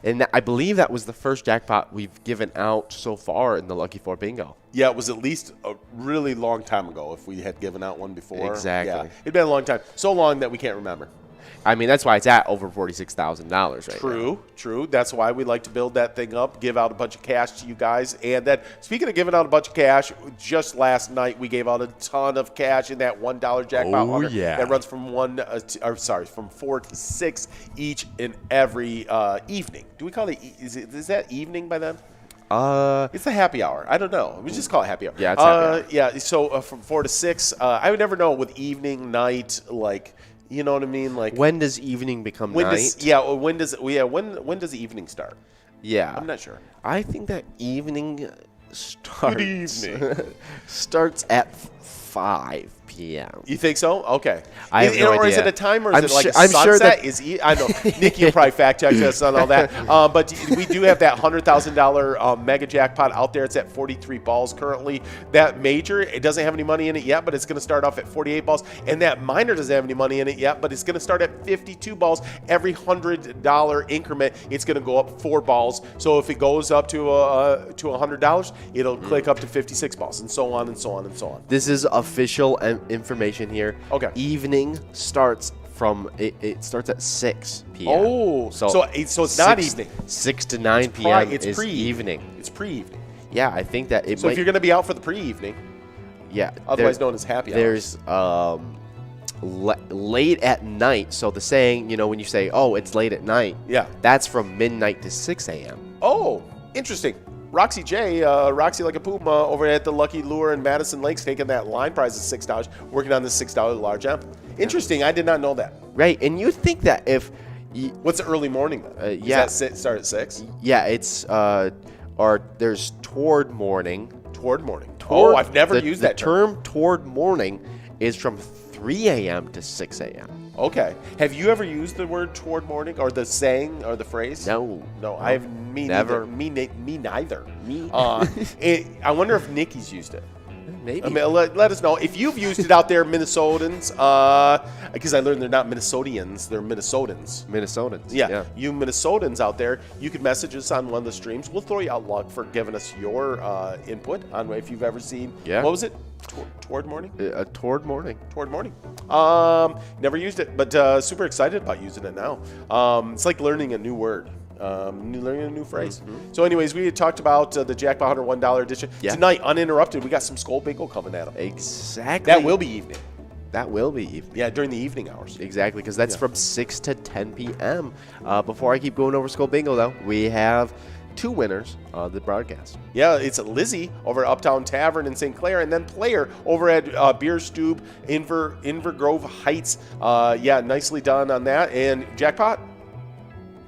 And I believe that was the first jackpot we've given out so far in the Lucky 4 bingo. Yeah, it was at least a really long time ago if we had given out one before. Exactly. Yeah, it'd been a long time. So long that we can't remember. I mean, that's why it's at over $46,000 right now. True. That's why we like to build that thing up, give out a bunch of cash to you guys. And then, speaking of giving out a bunch of cash, just last night we gave out a ton of cash in that $1 jackpot. Oh, yeah. That runs from from 4 to 6 each and every evening. Do we call it? Is that evening by then? It's the happy hour. I don't know. We just call it happy hour. Yeah, it's happy hour. Yeah. So from 4 to 6, I would never know with evening, night, like. You know what I mean? Like when does evening become night? When does the evening start? Yeah. I'm not sure. I think that evening starts at 5 p.m. You think so? Okay. I have no idea. Is it a time or is it like a I'm sunset? sure that I know. Nikki will probably fact check us on all that. But we do have that $100,000 mega jackpot out there. It's at 43 balls currently. That major, it doesn't have any money in it yet, but it's going to start off at 48 balls. And that minor doesn't have any money in it yet, but it's going to start at 52 balls. Every $100 increment, it's going to go up 4 balls. So if it goes up to $100, it'll click up to 56 balls, and so on and so on and so on. This is official information here. Okay. Evening starts from it starts at 6 p.m. Oh, so it's not evening. 6 to 9 p.m. It's is pre-evening. evening. It's pre-evening. Yeah, I think that it. So if you're going to be out for the pre-evening, otherwise known as happy hour. There's late at night. So the saying, when you say, "Oh, it's late at night," that's from midnight to 6 a.m. Oh, interesting. Roxy J, Roxy like a Puma over at the Lucky Lure in Madison Lakes, taking that line prize of $6, working on this $6 large amp. Interesting. I did not know that. Right, and you think that if... What's the early morning then? Does that start at 6? Yeah, it's... or there's toward morning. Toward morning. I've never used that term. The term toward morning is from 3 a.m. to 6 a.m. Okay. Have you ever used the word toward morning or the saying or the phrase? No. I've Never. Neither. Me neither. Me. I wonder if Nikki's used it. Maybe. I mean, let us know if you've used it out there, Minnesotans. Because I learned they're not Minnesotians, they're Minnesotans. Minnesotans. Yeah, you Minnesotans out there, you can message us on one of the streams. We'll throw you out luck for giving us your input on if you've ever seen. Yeah. What was it? Toward morning. Toward morning. Toward morning. Never used it, but super excited about using it now. It's like learning a new word. Learning a new phrase. So anyways, we had talked about the Jackpot Hunter $1 edition. Yeah. Tonight, uninterrupted, we got some Skull Bingo coming at them. Exactly. That will be evening. That will be evening. Yeah, during the evening hours. Exactly, because that's from 6 to 10 p.m. Before I keep going over Skull Bingo, though, we have 2 winners on the broadcast. Yeah, it's Lizzie over at Uptown Tavern in St. Clair, and then Player over at Beer Stube, Inver Grove Heights. Yeah, nicely done on that. And Jackpot?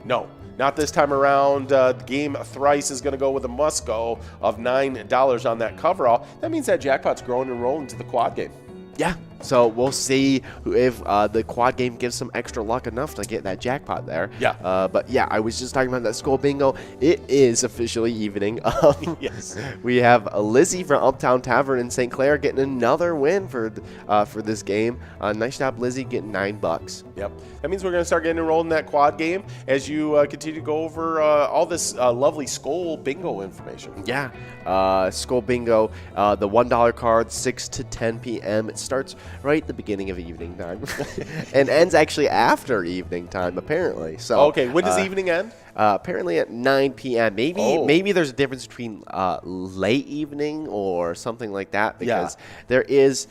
No. Not this time around. Game Thrice is going to go with a must-go of $9 on that coverall. That means that Jackpot's growing and rolling to the quad game. Yeah. So we'll see if the quad game gives some extra luck enough to get that jackpot there. Yeah. But yeah, I was just talking about that Skull Bingo. It is officially evening. Yes. We have Lizzie from Uptown Tavern in St. Clair getting another win for this game. Nice job, Lizzie, getting $9. Yep. That means we're going to start getting enrolled in that quad game as you continue to go over all this lovely Skull Bingo information. Yeah. Skull Bingo, the $1 card, 6 to 10 p.m. It starts right at the beginning of evening time and ends actually after evening time, apparently. So okay, when does evening end? Apparently at 9 p.m. Maybe there's a difference between late evening or something like that, because there is.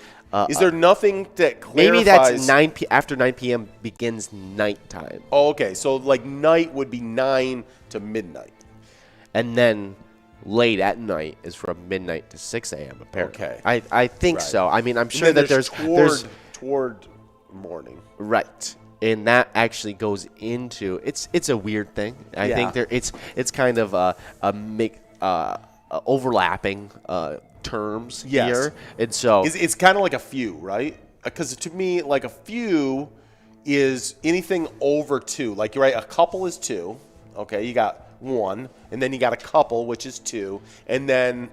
Is there nothing that clarifies? Maybe that's after 9 p.m. begins nighttime. Oh, okay. So like night would be 9 to midnight. And then late at night is from midnight to 6 a.m. apparently. Okay. I think Right. so. I mean, I'm sure that there's toward morning. right. And that actually goes into it's a weird thing. I think it's kind of overlapping terms here. And so It's kind of like a few, right? Because to me, like a few is anything over 2. Like you're right, a couple is 2. Okay, you got 1, and then you got a couple, which is 2, and then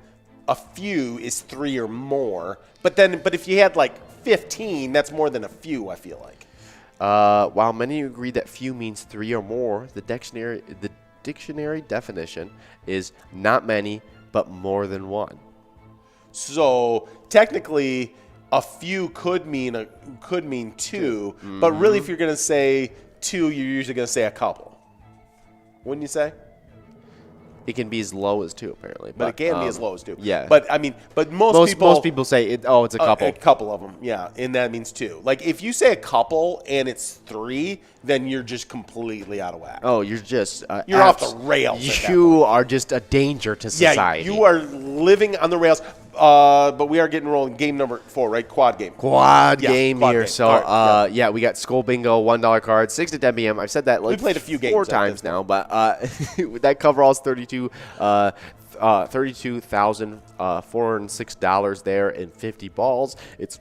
a few is 3 or more. But if you had like 15, that's more than a few, I feel like. while many agree that few means 3 or more, the dictionary definition is not many, but more than 1. So technically, a few could mean 2, but really, if you're going to say 2, you're usually going to say a couple. Wouldn't you say? It can be as low as 2, apparently. But it can be as low as 2. Yeah. But I mean, most people say it's a couple. A couple of them, yeah, and that means 2. Like if you say a couple and it's 3, then you're just completely out of whack. Oh, you're just you're off the rails. You are just a danger to society. Yeah, you are living on the rails. But we are getting rolling. Game number 4, right? Quad game. Quad game quad here. game. So, Right, yeah, we got Skull Bingo, $1 card, 6 to 10 p.m. I've said that like we played a few games 4 at times this now, but that coverall is $32,406 there and 50 balls. It's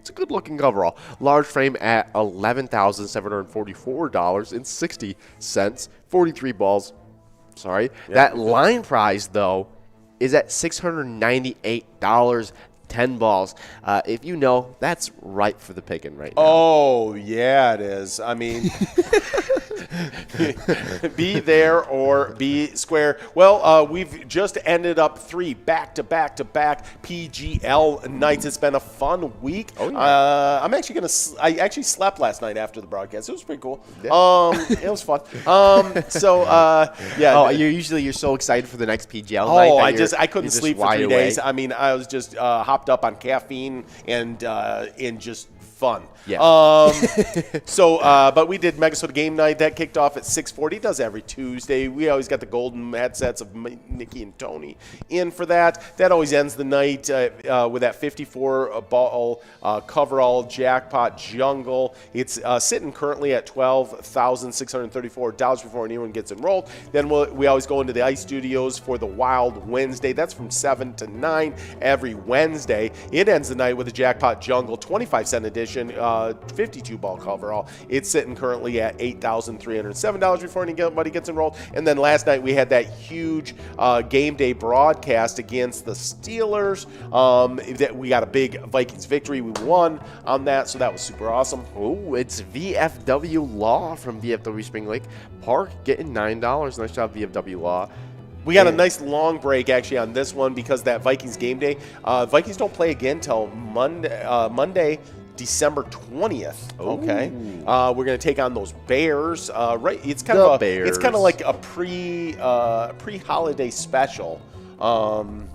a good looking coverall. Large frame at $11,744.60. 43 balls. Sorry. That line prize though is at $698, 10 balls. If you know, that's ripe for the picking right now. Oh, yeah, it is. I mean, be there or be square. Well, we've just ended up 3 back-to-back-to-back PGL nights. It's been a fun week. Oh, yeah. I actually slept last night after the broadcast. It was pretty cool. Yeah. It was fun. Yeah. Oh, you're so excited for the next PGL night. Oh, that I couldn't you're sleep just for 3 wide days. awake. I mean, I was just hopped up on caffeine and just fun. Yeah. But we did Megasota Game Night. That kicked off at 6:40. It does every Tuesday. We always got the golden headsets of Nikki and Tony in for that. That always ends the night with that 54-ball coverall jackpot jungle. It's sitting currently at $12,634 before anyone gets enrolled. Then we always go into the ice studios for the Wild Wednesday. That's from 7 to 9 every Wednesday. It ends the night with a jackpot jungle 25-cent edition edition 52 ball coverall. It's sitting currently at $8,307 before anybody gets enrolled. And then last night we had that huge game day broadcast against the Steelers. That we got a big Vikings victory. We won on that, so that was super awesome. Oh, it's VFW Law from VFW Spring Lake Park getting $9. Nice job, VFW Law. We got a nice long break actually on this one because that Vikings game day. Vikings don't play again till Monday, December 20th. Okay, we're gonna take on those Bears. Right, it's kind of it's kind of like a pre-holiday special.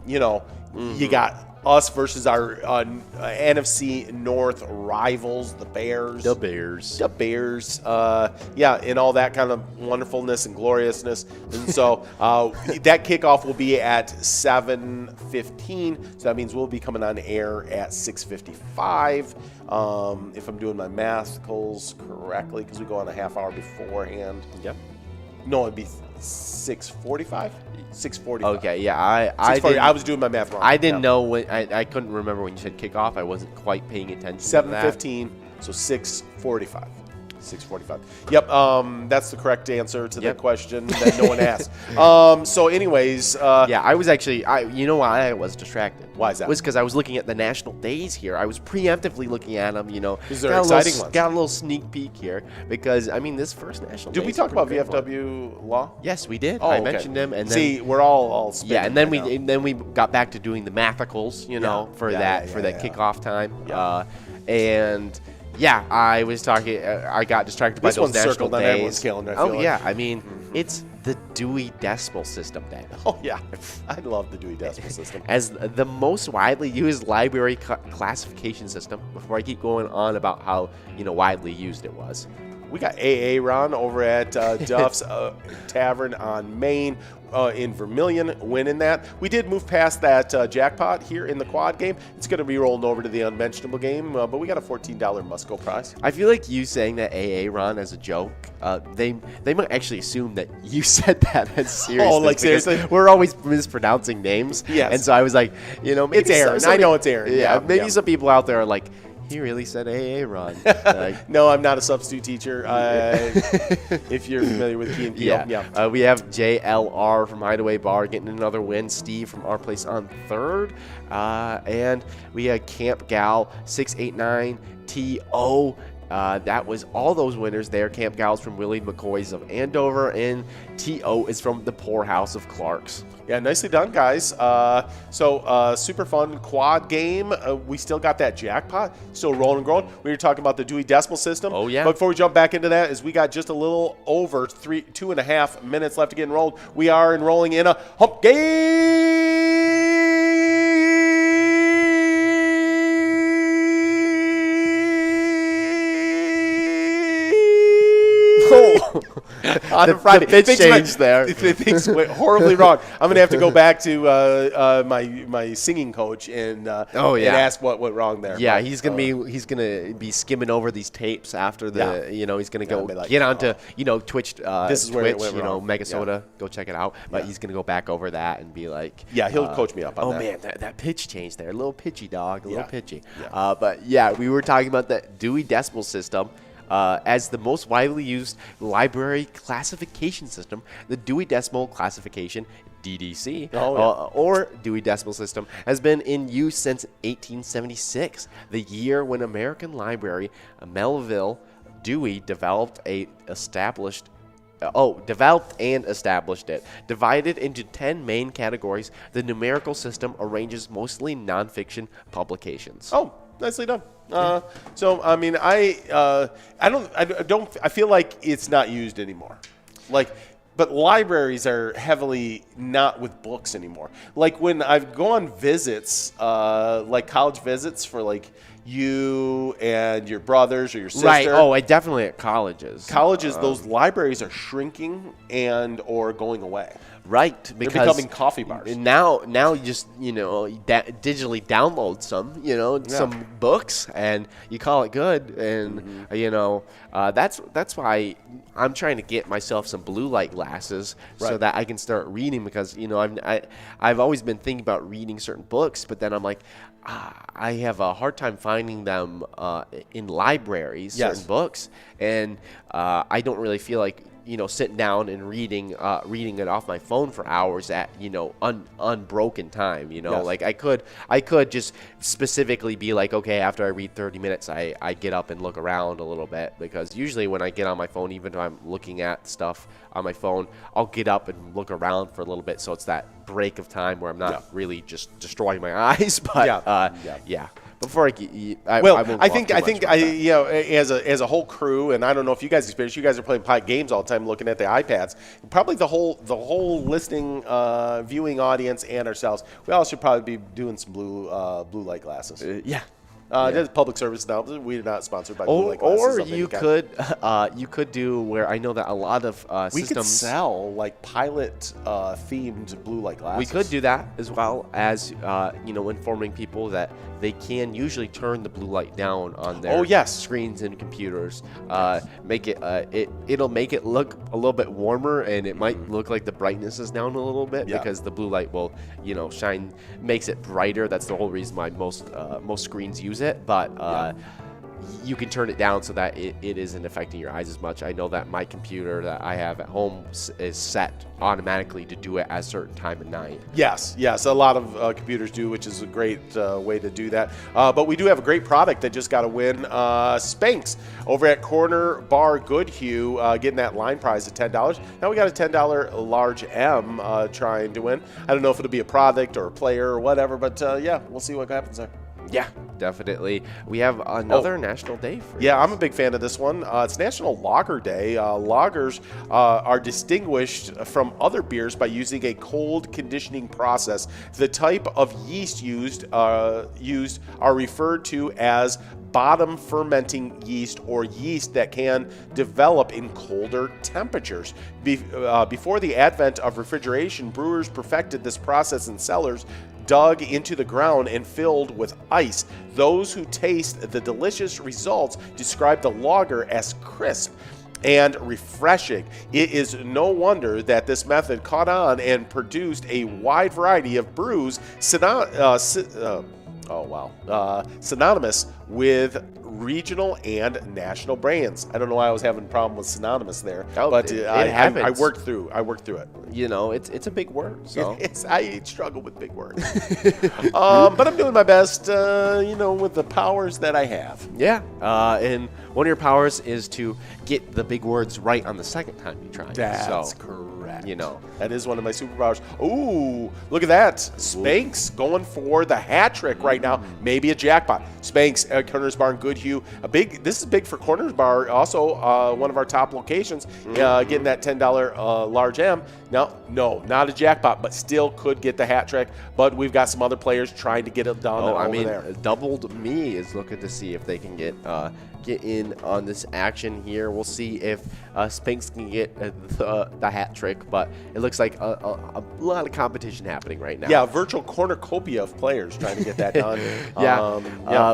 You got us versus our NFC North rivals, the Bears. The Bears. And all that kind of wonderfulness and gloriousness. And so that kickoff will be at 7:15. So that means we'll be coming on air at 6:55. If I'm doing my math correctly, because we go on a half hour beforehand. Yep. No, it'd be 6:45. 6:45. Okay, yeah, I was doing my math wrong. I didn't know when. I couldn't remember when you said kickoff. I wasn't quite paying attention. 7:15. So 6:45. 6:45. Yep. That's the correct answer to the question that no one asked. So, anyways. Yeah, I was actually. You know why I was distracted? Why is that? Was because I was looking at the national days here. I was preemptively looking at them. Is there exciting ones? Got a little sneak peek here because this first national. Did we talk about VFW Law? Yes, we did. Oh, I okay. mentioned them, and then, see, we're all spinning. Yeah, and then we got back to doing the mathicals. For that kickoff time. Yeah. And. Yeah, I was talking. I got distracted by those national days. On everyone's calendar. I feel like. Yeah. It's the Dewey Decimal System Day. Oh yeah, I love the Dewey Decimal System. As the most widely used library classification system. Before I keep going on about how widely used it was. We got AA Ron over at Duff's Tavern on Main in Vermilion winning that. We did move past that jackpot here in the quad game. It's going to be rolling over to the unmentionable game, but we got a $14 Musco prize. I feel like you saying that AA Ron as a joke, they might actually assume that you said that as serious. Oh, like seriously? We're always mispronouncing names. Yes. And so I was like, maybe it's Aaron. I know it's Aaron. Yeah, maybe some people out there are like, he really said AA Ron. No, I'm not a substitute teacher. If you're familiar with Key and Peele. Yeah. We have JLR from Hideaway Bar getting another win. Steve from Our Place on third. And we had Camp Gal 689 TO. That was all those winners there. Camp Gal's from Willie McCoy's of Andover, and TO is from the Poorhouse of Clark's. Yeah, nicely done, guys. So super fun quad game. We still got that jackpot, still rolling and growing. We were talking about the Dewey Decimal System. Oh, yeah. But before we jump back into that, is we got just a little over 2.5 minutes left to get enrolled. We are enrolling in a hump game. On the Friday. pitch change there. Things went horribly wrong. I'm going to have to go back to my singing coach and ask what went wrong there. Yeah, he's gonna be skimming over these tapes after the he's gonna go get onto Twitch. This is where it went wrong. Megasoda, go check it out. But he's gonna go back over that and be like, he'll coach me up on that. Oh man, that pitch change there, a little pitchy dog, a little pitchy. Yeah. But yeah, we were talking about the Dewey Decimal System. As the most widely used library classification system, the Dewey Decimal Classification, DDC, or Dewey Decimal System, has been in use since 1876, the year when American Library Melville Dewey developed and established it. Divided into 10 main categories, the numerical system arranges mostly nonfiction publications. Oh, nicely done. So I mean, I feel like it's not used anymore. But libraries are heavily not with books anymore. Like when I go on visits, like college visits for like you and your brothers or your sister. Right. Oh, definitely at colleges. Those libraries are shrinking and or going away. Right, because they're becoming coffee bars. Now you just digitally download some books and you call it good, and that's why I'm trying to get myself some blue light glasses so that I can start reading, because I've always been thinking about reading certain books, but then I'm like, I have a hard time finding them in libraries, Yes. certain books, and I don't really feel like sitting down and reading it off my phone for hours at unbroken time. Yes. Like I could just specifically be like, okay, after I read 30 minutes, I get up and look around a little bit, because usually when I get on my phone, even if I'm looking at stuff on my phone, I'll get up and look around for a little bit, so it's that break of time where I'm not really just destroying my eyes. But yeah. Before I won't I think talk too much about that. as a whole crew, and I don't know if you guys experience. You guys are playing games all the time, looking at the iPads. Probably the whole listening, viewing audience, and ourselves. We all should probably be doing some blue light glasses. Yeah. That's public service now. We're not sponsored by blue light glasses. Or of any you kind. you could do where I know that a lot of We could systems. sell like pilot themed blue light glasses. We could do that, as well as informing people that they can usually turn the blue light down on their screens and computers. Make it it'll make it look a little bit warmer, and it might look like the brightness is down a little bit because the blue light will shine, makes it brighter. That's the whole reason why most screens use it. But you can turn it down so that it isn't affecting your eyes as much. I know that my computer that I have at home is set automatically to do it at a certain time of night. Yes, a lot of computers do, which is a great way to do that. But we do have a great product that just got a win. Spanx over at Corner Bar Goodhue, getting that line prize at $10. Now we got a $10 large M trying to win. I don't know if it'll be a product or a player or whatever, but we'll see what happens there. Yeah, definitely. We have another National Day for Yeah, I'm a big fan of this one. It's National Lager Day. Lagers are distinguished from other beers by using a cold conditioning process. The type of yeast used are referred to as bottom fermenting yeast, or yeast that can develop in colder temperatures. Before the advent of refrigeration, brewers perfected this process in cellars dug into the ground and filled with ice. Those who taste the delicious results describe the lager as crisp and refreshing. It is no wonder that this method caught on and produced a wide variety of brews synonymous with regional and national brands. I don't know why I was having a problem with synonymous there, but I worked through it. It's a big word, so I struggle with big words. But I'm doing my best, with the powers that I have. Yeah, and one of your powers is to get the big words right on the second time you try. That's correct. That is one of my superpowers. Ooh, look at that. Spanx going for the hat trick right now. Maybe a jackpot. Spanx at Corners Bar in Goodhue. This is big for Corners Bar. Also, one of our top locations, getting that $10 large M. No, not a jackpot, but still could get the hat trick. But we've got some other players trying to get it done over there. Doubled Me is looking to see if they can get in on this action here. We'll see if Spanx can get the hat trick, but it looks like a lot of competition happening right now. Yeah, virtual cornucopia of players trying to get that done.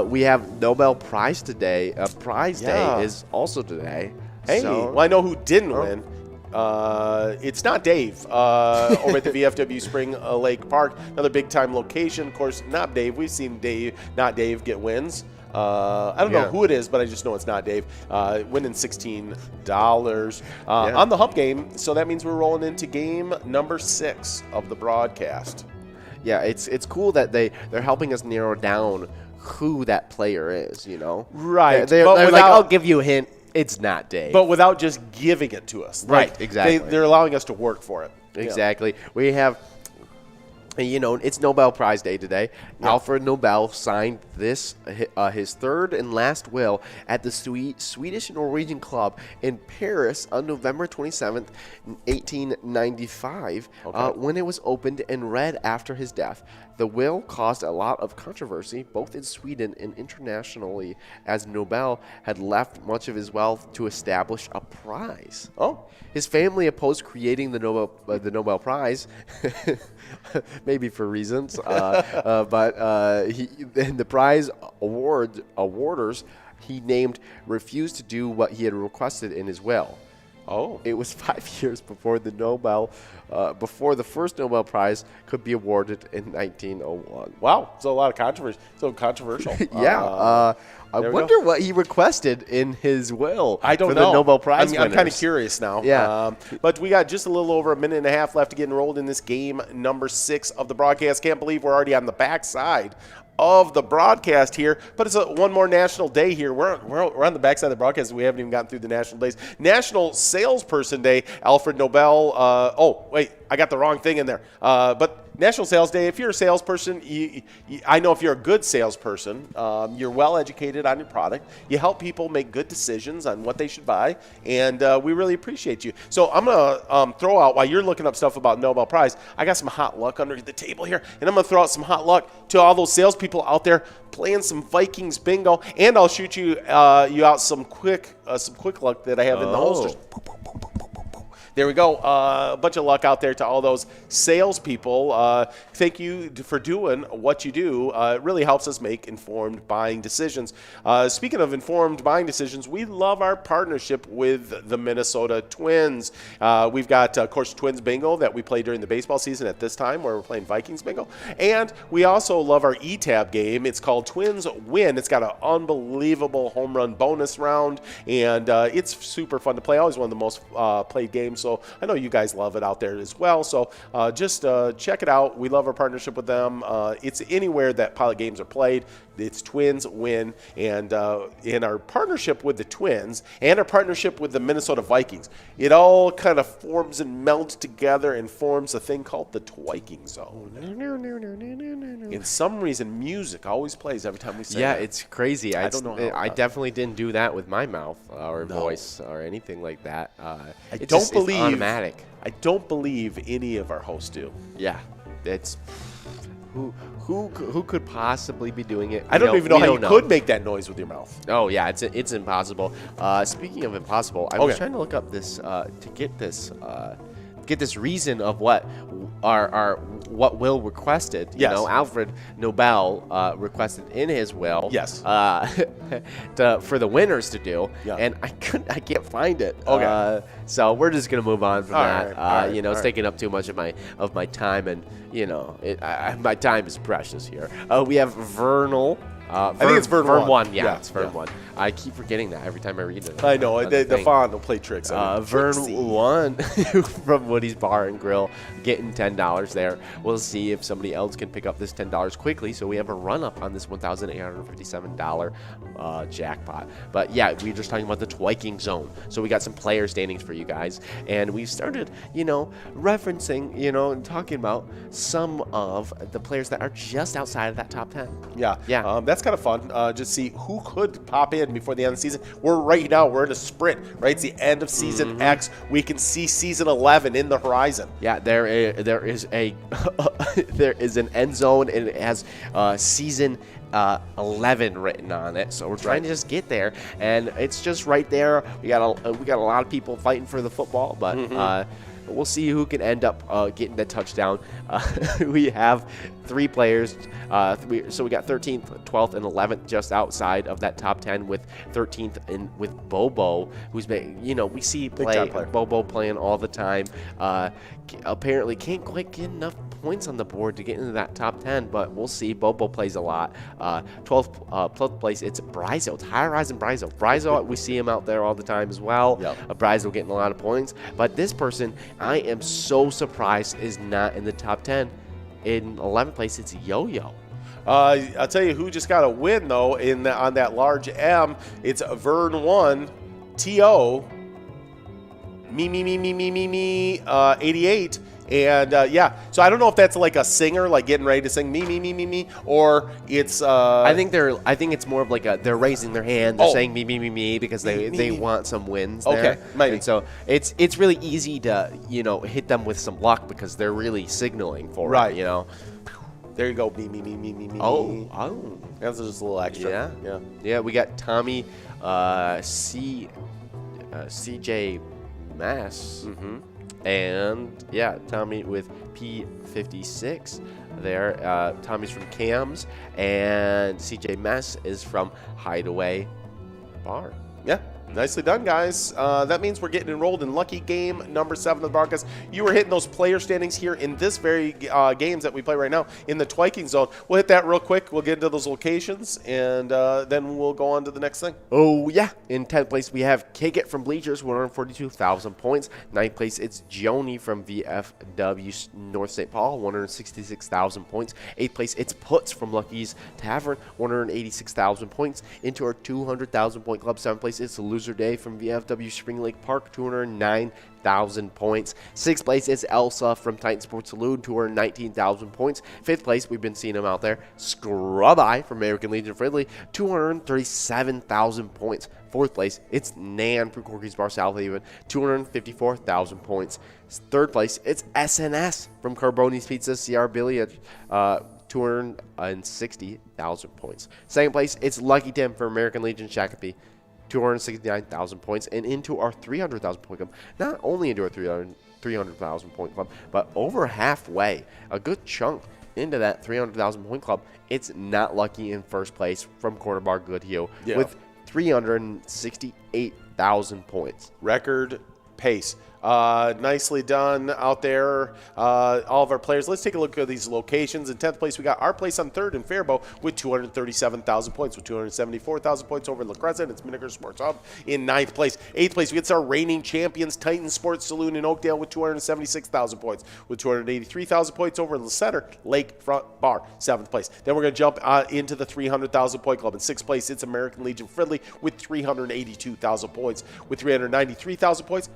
We have Nobel Prize today. Prize Day is also today. Hey, well, I know who didn't win. It's not Dave over at the VFW Spring Lake Park, another big time location. Of course, not Dave. We've seen not Dave get wins. I don't know who it is, but I just know it's not Dave. Winning $16 on the Hump game. So that means we're rolling into game number 6 of the broadcast. Yeah, it's cool that they're helping us narrow down who that player is. Right? They're like, I'll give you a hint. It's not Dave. But without just giving it to us. Right, exactly. They're allowing us to work for it. Exactly. We have, it's Nobel Prize Day today. Yeah. Alfred Nobel signed his third and last will at the Swedish Norwegian Club in Paris on November 27th, 1895, when it was opened and read after his death. The will caused a lot of controversy, both in Sweden and internationally, as Nobel had left much of his wealth to establish a prize. His family opposed creating the Nobel Prize, maybe for reasons, but the prize awarders he named refused to do what he had requested in his will. Oh. It was 5 years before before the first Nobel Prize could be awarded in 1901. Wow. So a lot of controversy. So controversial. Yeah. I there we wonder what he requested in his will I don't for know. the Nobel Prize I'm kind of winners. curious now. Yeah. But we got just a little over a minute and a half left to get enrolled in this game number 6 of the broadcast. Can't believe we're already on the backside of the broadcast here, but it's one more national day here. We're on the backside of the broadcast. We haven't even gotten through the national days. National Salesperson Day, Alfred Nobel. Oh, wait, I got the wrong thing in there. But National Sales Day, if you're a salesperson, I know if you're a good salesperson, you're well educated on your product. You help people make good decisions on what they should buy, and we really appreciate you. So I'm going to throw out, while you're looking up stuff about Nobel Prize, I got some hot luck under the table here, and I'm going to throw out some hot luck to all those salespeople out there playing some Vikings bingo, and I'll shoot you out some quick luck that I have in the holsters. There we go. A bunch of luck out there to all those salespeople. Thank you for doing what you do. It really helps us make informed buying decisions. Speaking of informed buying decisions, we love our partnership with the Minnesota Twins. We've got, of course, Twins Bingo that we play during the baseball season at this time, where we're playing Vikings Bingo. And we also love our ETAB game. It's called Twins Win. It's got an unbelievable home run bonus round, and it's super fun to play. Always one of the most played games. So I know you guys love it out there as well. So just check it out. We love our partnership with them. It's anywhere that Pilot games are played. It's Twins Win. And in our partnership with the Twins and our partnership with the Minnesota Vikings, it all kind of forms and melds together and forms a thing called the Twiking Zone. In some reason, music always plays every time we say Yeah, that. it's crazy. I don't know how I it does. definitely didn't do that with my mouth or No. voice or anything like that. It's automatic. I don't believe any of our hosts do. Yeah, it's who could possibly be doing it? I don't even know how you could make that noise with your mouth. Oh yeah, it's impossible. Speaking of impossible, I was trying to look up this to get this reason of what what Will requested. You Yes. know, Alfred Nobel requested in his will. Yes. For the winners to do, Yeah. and I can't find it. Okay. So we're just gonna move on from All that. right, all right, You know, it's all right. taking up too much of my time, and you know, my time is precious here. We have Vernal. I think it's Vern 1. Yeah, Yeah, it's Vern yeah. 1. I keep forgetting that every time I read it. I know. on The thing. font will play tricks on you. Vern Trixie. 1 from Woody's Bar and Grill getting $10 there. We'll see if somebody else can pick up this $10 quickly. So we have a run up on this $1,857 jackpot. But yeah, we're just talking about the Twiking Zone. So we got some player standings for you guys. And we've started, referencing, and talking about some of the players that are just outside of that top 10. Yeah. Yeah. That's kind of fun. Just see who could pop in before the end of the season. We're in a sprint, right? It's the end of season X. We can see season 11 in the horizon. Yeah, there is an end zone, and it has season 11 written on it. So we're trying to just get there, and it's just right there. We got a lot of people fighting for the football, but we'll see who can end up getting the touchdown. We have 3 players. So we got 13th, 12th, and 11th just outside of that top 10, with 13th with Bobo, who's been, we see Bobo playing all the time. Apparently can't quite get enough points on the board to get into that top 10, but we'll see. Bobo plays a lot. 12th place, it's Bryzo. It's High Horizon Bryzo. Bryzo, we see him out there all the time as well. Yep. Bryzo getting a lot of points, but this person, I am so surprised, is not in the top 10. In 11th place, it's Yo-Yo. I'll tell you who just got a win, though, on that large M. It's Vern 1, T.O., me, 88. And so I don't know if that's like a singer, like getting ready to sing me, or it's. I think it's more of like they're raising their hand, they're saying me because they want some wins there. Okay, maybe. And so it's really easy to hit them with some luck because they're really signaling for Right. it. There you go, me. Oh. That's just a little extra. Yeah. We got Tommy, CJ Mass. And Tommy with P56 there. Tommy's from Cams, and CJ Mess is from Hideaway Bar. Yeah. Nicely done, guys. That means we're getting enrolled in lucky game number 7 of the broadcast. You were hitting those player standings here in this very games that we play right now in the twiking zone. We'll hit that real quick. We'll get into those locations, and then we'll go on to the next thing. Oh, yeah. In 10th place, we have Kick It from Bleachers, 142,000 points. 9th place, it's Joni from VFW North St. Paul, 166,000 points. 8th place, it's Puts from Lucky's Tavern, 186,000 points. Into our 200,000 point club. 7th place, it's Loser Day from VFW Spring Lake Park, 209,000 points. 6th place is Elsa from Titan Sports Saloon, 219,000 points. 5th place, we've been seeing him out there, Scrub Eye from American Legion Fridley, 237,000 points. 4th place, it's Nan from Corky's Bar South Haven, 254,000 points. 3rd place, it's SNS from Carboni's Pizza, CR Billy at 260,000 points. 2nd place, it's Lucky Tim for American Legion Shakopee, 269,000 points. And into our 300,000 point club, not only into our 300,000 point club, but over halfway, a good chunk into that 300,000 point club, it's Not Lucky in 1st place from Corner Bar Goodhue with 368,000 points. Record pace. Nicely done out there, all of our players. Let's take a look at these locations. In 10th place, we got our place on 3rd in Faribault with 237,000 points, with 274,000 points over in La Crescent. It's Miniker Sports Hub in 9th place. 8th place, we get our reigning champions, Titan Sports Saloon in Oakdale with 276,000 points, with 283,000 points over in the center, Lakefront Bar, 7th place. Then we're going to jump into the 300,000 point club. In 6th place, it's American Legion Fridley with 382,000 points, with 393,000 points.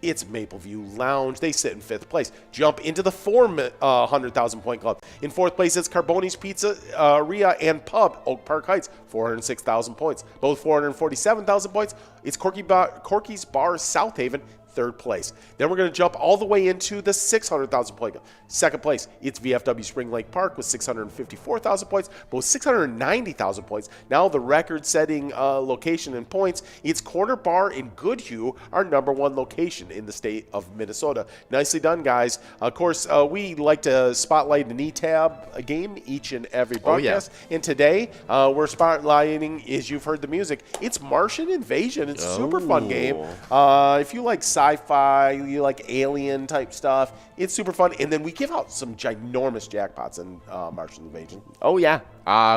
It's Mapleview Lounge. They sit in 5th place. Jump into the 400,000 point club. In 4th place, it's Carboni's Pizza, Ria, and Pub, Oak Park Heights, 406,000 points. Both 447,000 points. It's Corky's Bar South Haven, 3rd place. Then we're going to jump all the way into the 600,000 point club. 2nd place, it's VFW Spring Lake Park with 654,000 points, both 690,000 points. Now the record-setting location and points, it's Corner Bar in Goodhue, our #1 location in the state of Minnesota. Nicely done, guys. Of course, we like to spotlight an E-Tab game each and every broadcast. And today, we're spotlighting, as you've heard the music, it's Martian Invasion. It's a super fun game. If you like sci-fi, you like alien type stuff, it's super fun. And then we give out some ginormous jackpots in Martian Invasion. Oh, yeah.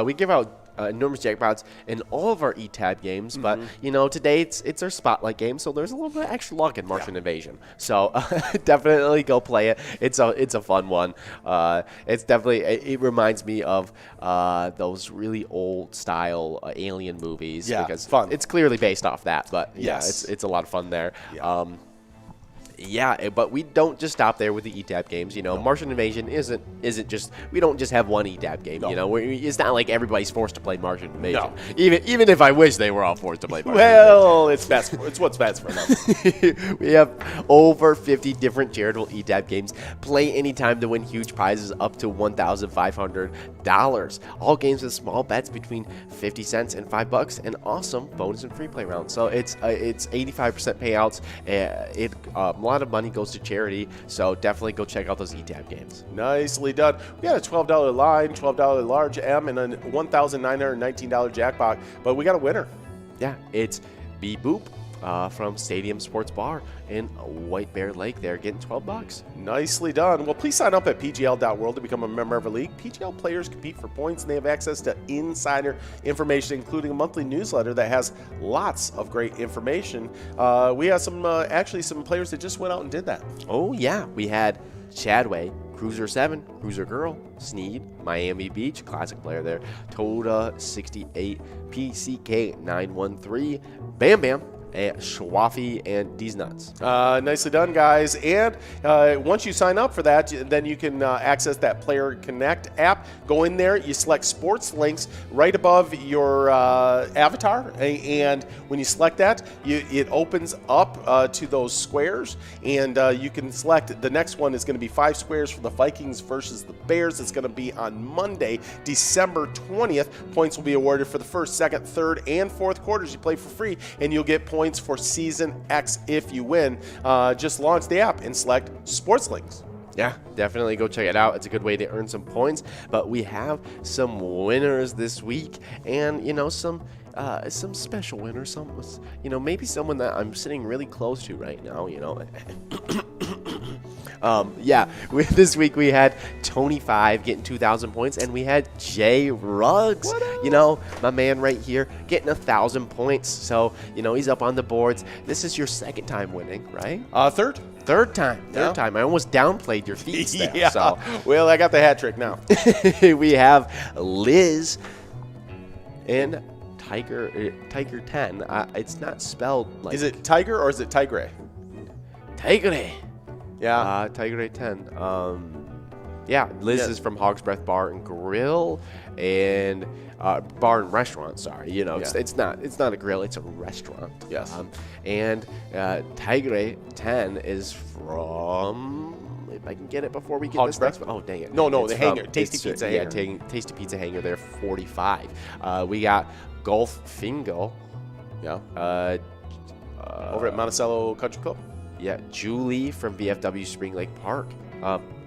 We give out enormous jackpots in all of our E-Tab games, but you know, today it's our spotlight game, so there's a little bit of extra luck in Martian Invasion. So definitely go play it. It's a fun one. It's definitely, it reminds me of those really old style alien movies, because fun. It's clearly based off that, but yes, it's a lot of fun there. Yeah, but we don't just stop there with the E-Tab games. You know, Martian Invasion isn't just, we don't just have one E-Tab game. You know, it's not like everybody's forced to play Martian Invasion. Even if I wish they were all forced to play Martian Invasion. It's what's best for them. We have over 50 different charitable E-Tab games. Play anytime to win huge prizes up to $1,500. All games with small bets between 50 cents and $5, and awesome bonus and free play rounds. So it's 85% payouts. A lot of money goes to charity, so definitely go check out those E-Tab games. Nicely done. We got a $12 line, $12 large M, and a $1,919 jackpot, but we got a winner. Yeah, it's Beep Boop from Stadium Sports Bar in White Bear Lake there, getting $12. Nicely done. Well, please sign up at pgl.world to become a member of our league. PGL players compete for points, and they have access to insider information, including a monthly newsletter that has lots of great information. We have some players that just went out and did that. Oh, yeah. We had Chadway, Cruiser 7, Cruiser Girl, Sneed, Miami Beach, classic player there, Toda 68, PCK 913, Bam Bam, and Schwaffy and D's Nuts. Nicely done, guys. And once you sign up for that, then you can access that Player Connect app. Go in there, you select Sports Links right above your avatar, and when you select that, it opens up to those squares, and you can select the next one is going to be 5 squares for the Vikings versus the Bears. It's going to be on Monday, December 20th. Points will be awarded for the first, second, third, and fourth quarters. You play for free, and you'll get points for Season X if you win. Just launch the app and select Sports Links. Yeah, definitely go check it out. It's a good way to earn some points. But we have some winners this week, and you know, some some special winner, maybe someone that I'm sitting really close to right now, this week we had Tony 5 getting 2,000 points, and we had Jay Ruggs, my man right here, getting 1,000 points. So, he's up on the boards. This is your second time winning, right? Third. Third time. I almost downplayed your feats there. Yeah. So. Well, I got the hat trick now. We have Liz and Tiger 10. It's not spelled like. Is it Tiger or is it Tigre? Tigre. Yeah. Tigre 10. Liz is from Hog's Breath Bar and Grill and bar and restaurant. Sorry, it's not a grill, it's a restaurant. Yes. And Tigre 10 is from. If I can get it before we get Hog's this next Breath? one. Oh, dang it. No, It's the hanger. from- Tasty it's- Pizza yeah, hanger. Tasty Pizza Hanger there, 45. We got Golf Fingo. Yeah. Over Over at Monticello Country Club. Yeah, Julie from VFW Spring Lake Park.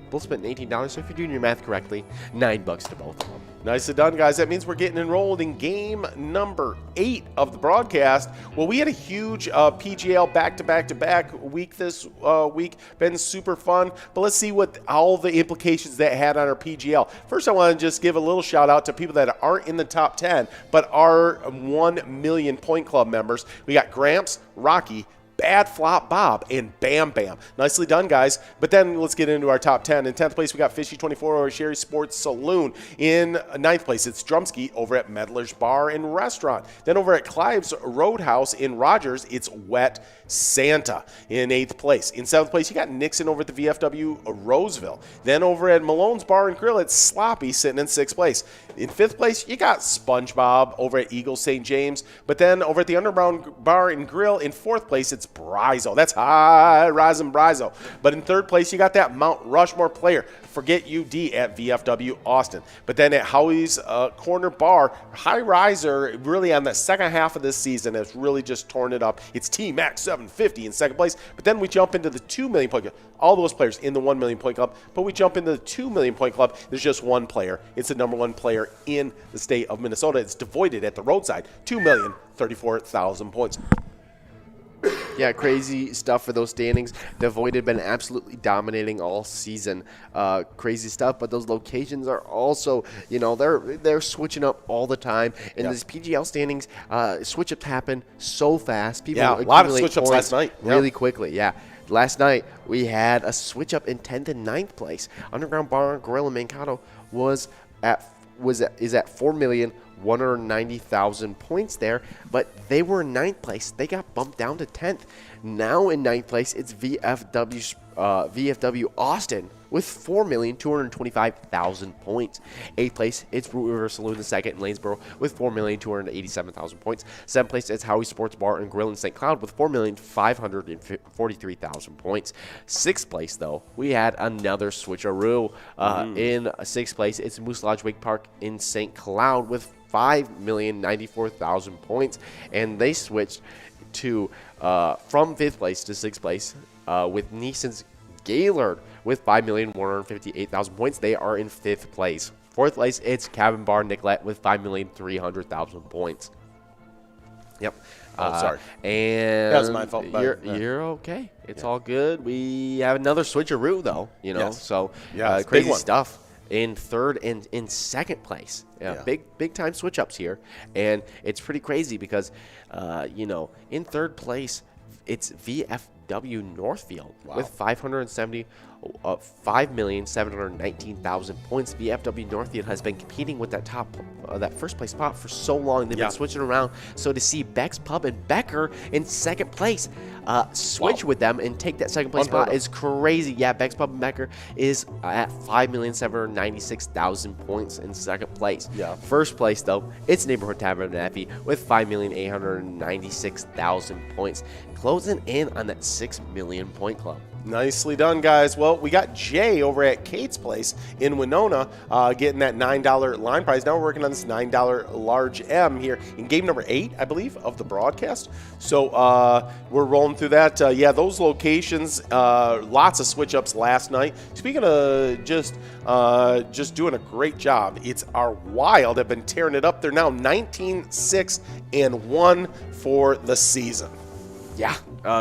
Both spent $18, so if you're doing your math correctly, $9 to both of them. Nicely done, guys. That means we're getting enrolled in game number 8 of the broadcast. Well, we had a huge PGL back-to-back-to-back week this week. Been super fun. But let's see what all the implications that had on our PGL. First, I want to just give a little shout-out to people that aren't in the top 10, but are 1 million Point Club members. We got Gramps, Rocky, Bad Flop Bob, and Bam Bam. Nicely done, guys. But then let's get into our top 10. In 10th place, we got Fishy24 over Sherry Sports Saloon. In 9th place, it's Drumski over at Meddler's Bar and Restaurant. Then over at Clive's Roadhouse in Rogers, it's Wet Santa in 8th place. In 7th place, you got Nixon over at the VFW Roseville. Then over at Malone's Bar and Grill, it's Sloppy sitting in 6th place. In 5th place, you got SpongeBob over at Eagle St. James. But then over at the Underground Bar and Grill, in 4th place, it's Bryzo. That's high rising Bryzo. But in 3rd place, you got that Mount Rushmore player. Forget UD at VFW Austin. But then at Howie's Corner Bar, High Riser, really on the second half of this season, has really just torn it up. It's T-Max 750 in 2nd place. But then we jump into the 2 million point club. All those players in the 1 million point club. But we jump into the 2 million point club. There's just one player. It's the number 1 player in the state of Minnesota. It's devoted at the roadside. 2,034,000 points. Yeah, crazy stuff for those standings. Devoid had been absolutely dominating all season. Crazy stuff, but those locations are also, they're switching up all the time. And these PGL standings, switch-ups happen so fast. People a lot of accumulate switch-ups points last night. really quickly. Yeah. Last night, we had a switch-up in 10th and 9th place. Underground Bar and Grill in Mankato is at 4,190,000 points there, but they were in 9th place. They got bumped down to 10th. Now in 9th place, it's VFW Austin with 4,225,000 points. 8th place, it's Root River Saloon in 2nd in Lanesboro with 4,287,000 points. 7th place, it's Howie Sports Bar and Grill in St. Cloud with 4,543,000 points. 6th place, though, we had another switcheroo. In 6th place, it's Moose Lodge Wake Park in St. Cloud with 5,094,000 points, and they switched to from 5th place to 6th place with Neeson's Gaylord with 5,158,000 points. They are in 5th place. 4th place, it's Cabin Bar Nicolette with 5,300,000 points. Yep. Sorry. And that was my fault. You're okay. It's all good. We have another switcheroo, though. Yes. So Yeah, crazy big one. stuff. In 3rd and in 2nd place. Big time switch ups here. And it's pretty crazy because, in 3rd place, it's VFW Northfield with 5,719,000 points. VFW Northfield has been competing with that that first place spot for so long. They've been switching around. So to see Beck's Pub and Becker in 2nd place switch with them and take that 2nd place spot is crazy. Yeah, Beck's Pub and Becker is at 5,796,000 points in 2nd place. Yeah. 1st place, though, it's Neighborhood Tavern Nappy with 5,896,000 points, closing in on that 6 million point club. Nicely done, guys. Well, we got Jay over at Kate's Place in Winona getting that $9 line prize. Now we're working on this $9 large M here in game number 8, I believe, of the broadcast. So we're rolling through that. Yeah, those locations, lots of switch-ups last night. Speaking of just doing a great job, it's our Wild have been tearing it up. They're now 19-6-1 for the season. Yeah,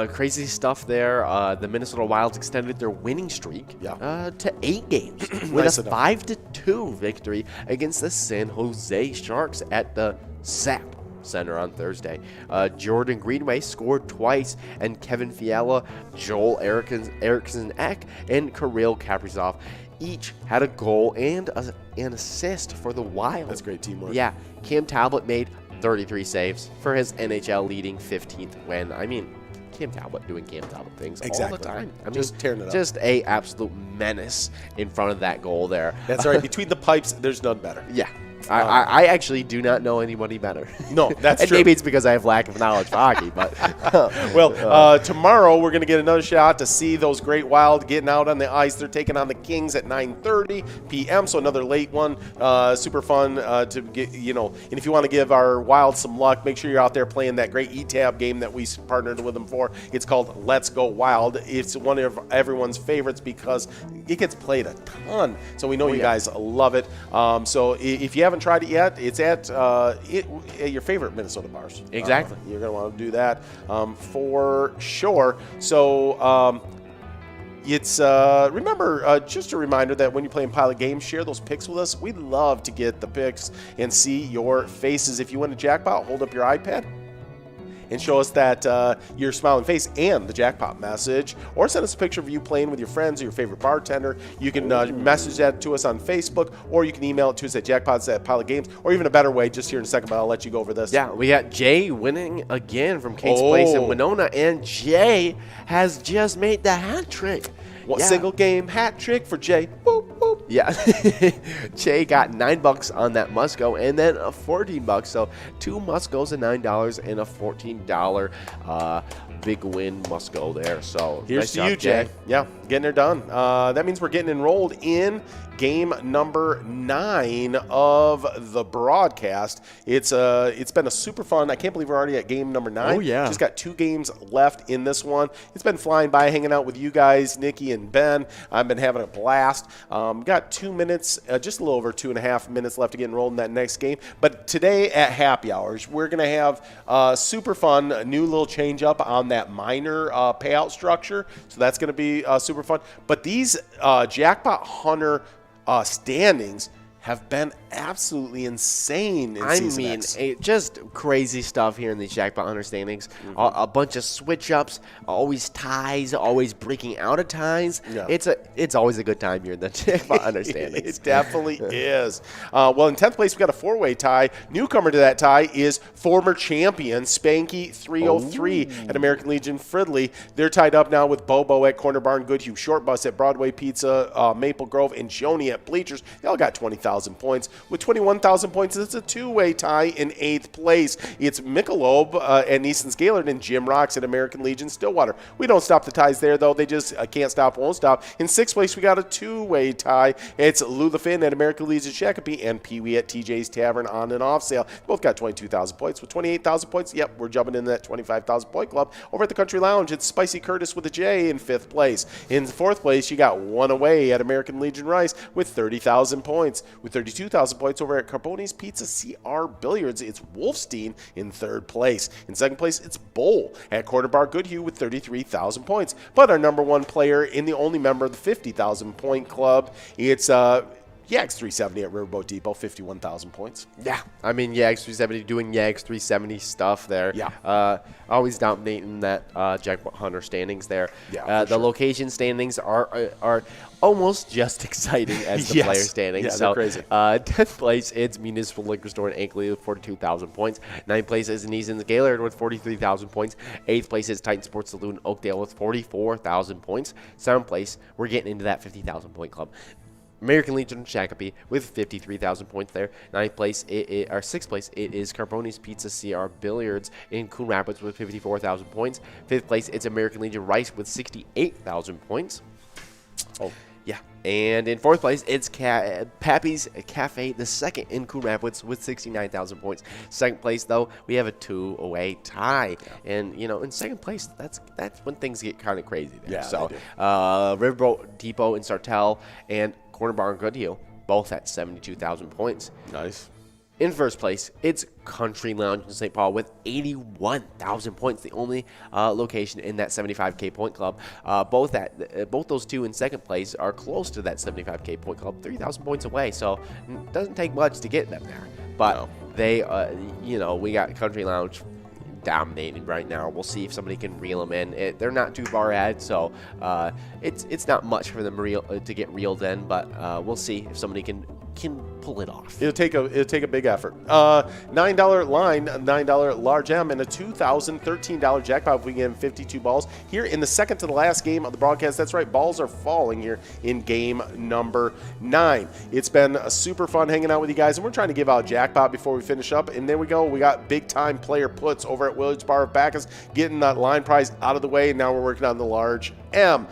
crazy stuff there. The Minnesota Wild extended their winning streak to 8 games with Nice a 5-2 victory against the San Jose Sharks at the SAP Center on Thursday. Jordan Greenway scored twice, and Kevin Fiala, Joel Eriksson-Ek, and Kirill Kaprizov each had a goal and an assist for the Wild. That's great teamwork. Yeah, Cam Talbot made 33 saves for his NHL leading 15th win. I mean, Cam Talbot doing Cam Talbot things all the time. I mean, just tearing it up. Just a absolute menace in front of that goal there. That's right. Between the pipes, there's none better. Yeah. I actually do not know anybody better. No, that's and true. Maybe it's because I have lack of knowledge for hockey, but well, tomorrow we're going to get another shot to see those great Wild getting out on the ice. They're taking on the Kings at 9:30 p.m. So another late one, super fun to get. And if you want to give our Wild some luck, make sure you're out there playing that great ETAB game that we partnered with them for. It's called Let's Go Wild. It's one of everyone's favorites because it gets played a ton. So we know you guys love it. So if you haven't tried it yet, it's at your favorite Minnesota bars. Exactly. You're going to want to do that for sure. So it's remember, just a reminder that when you're playing Pilot Games, share those picks with us. We'd love to get the picks and see your faces. If you win a jackpot, hold up your iPad and show us that your smiling face and the jackpot message, or send us a picture of you playing with your friends or your favorite bartender. You can message that to us on Facebook, or you can email it to us at jackpots@pilotgames, or even a better way, just here in a second, but I'll let you go over this. Yeah, we got Jay winning again from Kate's Place in Winona, and Jay has just made the hat trick. Single game hat trick for Jay. Boop, boop. Yeah. Jay got $9 on that must go, and then $14. So 2 must goes at $9 and a $14 big win must go there. So here's nice to job, you, Jay. Yeah, getting her done. That means we're getting enrolled in game number 9 of the broadcast. It's been a super fun. I can't believe we're already at game number 9. Oh yeah. Just got 2 games left in this one. It's been flying by hanging out with you guys, Nikki and Ben. I've been having a blast. Got 2 minutes, just a little over 2.5 minutes left to get enrolled in that next game. But today at happy hours, we're going to have super fun, a new little change up on that minor payout structure. So that's going to be super fun. But these Jackpot Hunter standings have been absolutely insane in Season X. Just crazy stuff here in these Jackpot Hunter standings. A bunch of switch-ups, always ties, always breaking out of ties. Yeah. It's always a good time here in the Jackpot Hunter standings. It definitely is. Well, in 10th place, we got a 4-way tie. Newcomer to that tie is former champion Spanky 303 at American Legion Fridley. They're tied up now with Bobo at Corner Barn, Goodhue Short Bus at Broadway Pizza, Maple Grove, and Joni at Bleachers. They all got 20,000 points. With 21,000 points, it's a 2-way tie in 8th place. It's Michelob and Easton's Gaylord and Jim Rocks at American Legion Stillwater. We don't stop the ties there, though. They just can't stop, won't stop. In 6th place, we got a 2-way tie. It's Lou the Finn at American Legion Shakopee and Pee Wee at TJ's Tavern on and off sale. Both got 22,000 points. With 28,000 points, yep, we're jumping into that 25,000 point club. Over at the Country Lounge, it's Spicy Curtis with a J in 5th place. In 4th place, you got One Away at American Legion Rice with 30,000 points. With 32,000 points over at Carbone's Pizza CR Billiards, it's Wolfstein in 3rd place. In 2nd place, it's Bowl at Corner Bar Goodhue with 33,000 points. But our number 1 player and the only member of the 50,000 point club, it's Yags 370 at Riverboat Depot, 51,000 points. Yeah, I mean, Yags 370 doing Yags 370 stuff there. Yeah. Always dominating that Jackpot Hunter standings there. Yeah, the location standings are almost just exciting as the player standings. Yeah, so, they're crazy. 10th place, it's Municipal Liquor Store in Ankley with 42,000 points. 9th place is Neeson's Gaylord with 43,000 points. 8th place is Titan Sports Saloon Oakdale with 44,000 points. 7th place, we're getting into that 50,000 point club. American Legion Shakopee with 53,000 points there. Sixth place, it is Carboni's Pizza CR Billiards in Coon Rapids with 54,000 points. Fifth place, it's American Legion Rice with 68,000 points. Oh, yeah. And in fourth place, it's Pappy's Cafe the second in Coon Rapids with 69,000 points. Second place, though, we have a 2-away tie. Yeah. And, you know, in second place, that's when things get kind of crazy there. Yeah, so, Riverboat Depot in Sartell and Corner Bar and Goodhill, both at 72,000 points. Nice. In first place, it's Country Lounge in St. Paul with 81,000 points, the only location in that 75K point club. Both those two in second place are close to that 75K point club, 3,000 points away. So it doesn't take much to get them there. But they, we got Country Lounge dominating right now. We'll see if somebody can reel them in. They're not too far ahead, so it's not much for them to get reeled in. But we'll see if somebody can pull it off. It'll take a big effort. $9 line, $9 large M, and a $2,013 jackpot if we get 52 balls here in the second to the last game of the broadcast. That's right, balls are falling here in game number 9. It's been super fun hanging out with you guys, and we're trying to give out jackpot before we finish up. And there we go. We got big time player puts over at Williams Bar of Bacchus, getting that line prize out of the way. And now we're working on the large M.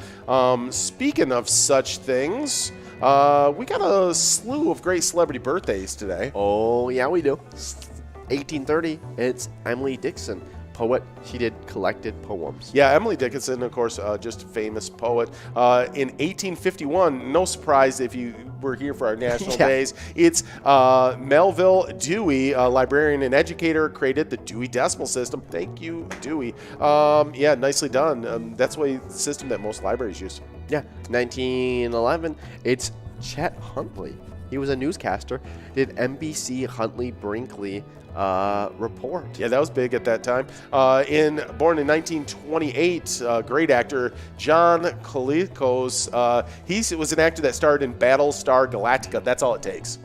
Speaking of such things, we got a slew of great celebrity birthdays today. Oh, yeah, we do. 1830, it's Emily Dickinson, poet. She did collected poems. Yeah, Emily Dickinson, of course, just a famous poet. In 1851, no surprise if you were here for our national days, it's Melville Dewey, a librarian and educator, created the Dewey Decimal System. Thank you, Dewey. Yeah, nicely done. That's the system that most libraries use. Yeah, 1911, it's Chet Huntley. He was a newscaster, did NBC Huntley Brinkley report. Yeah, that was big at that time. Born in 1928, great actor John Colicos. He was an actor that starred in Battlestar Galactica. That's all it takes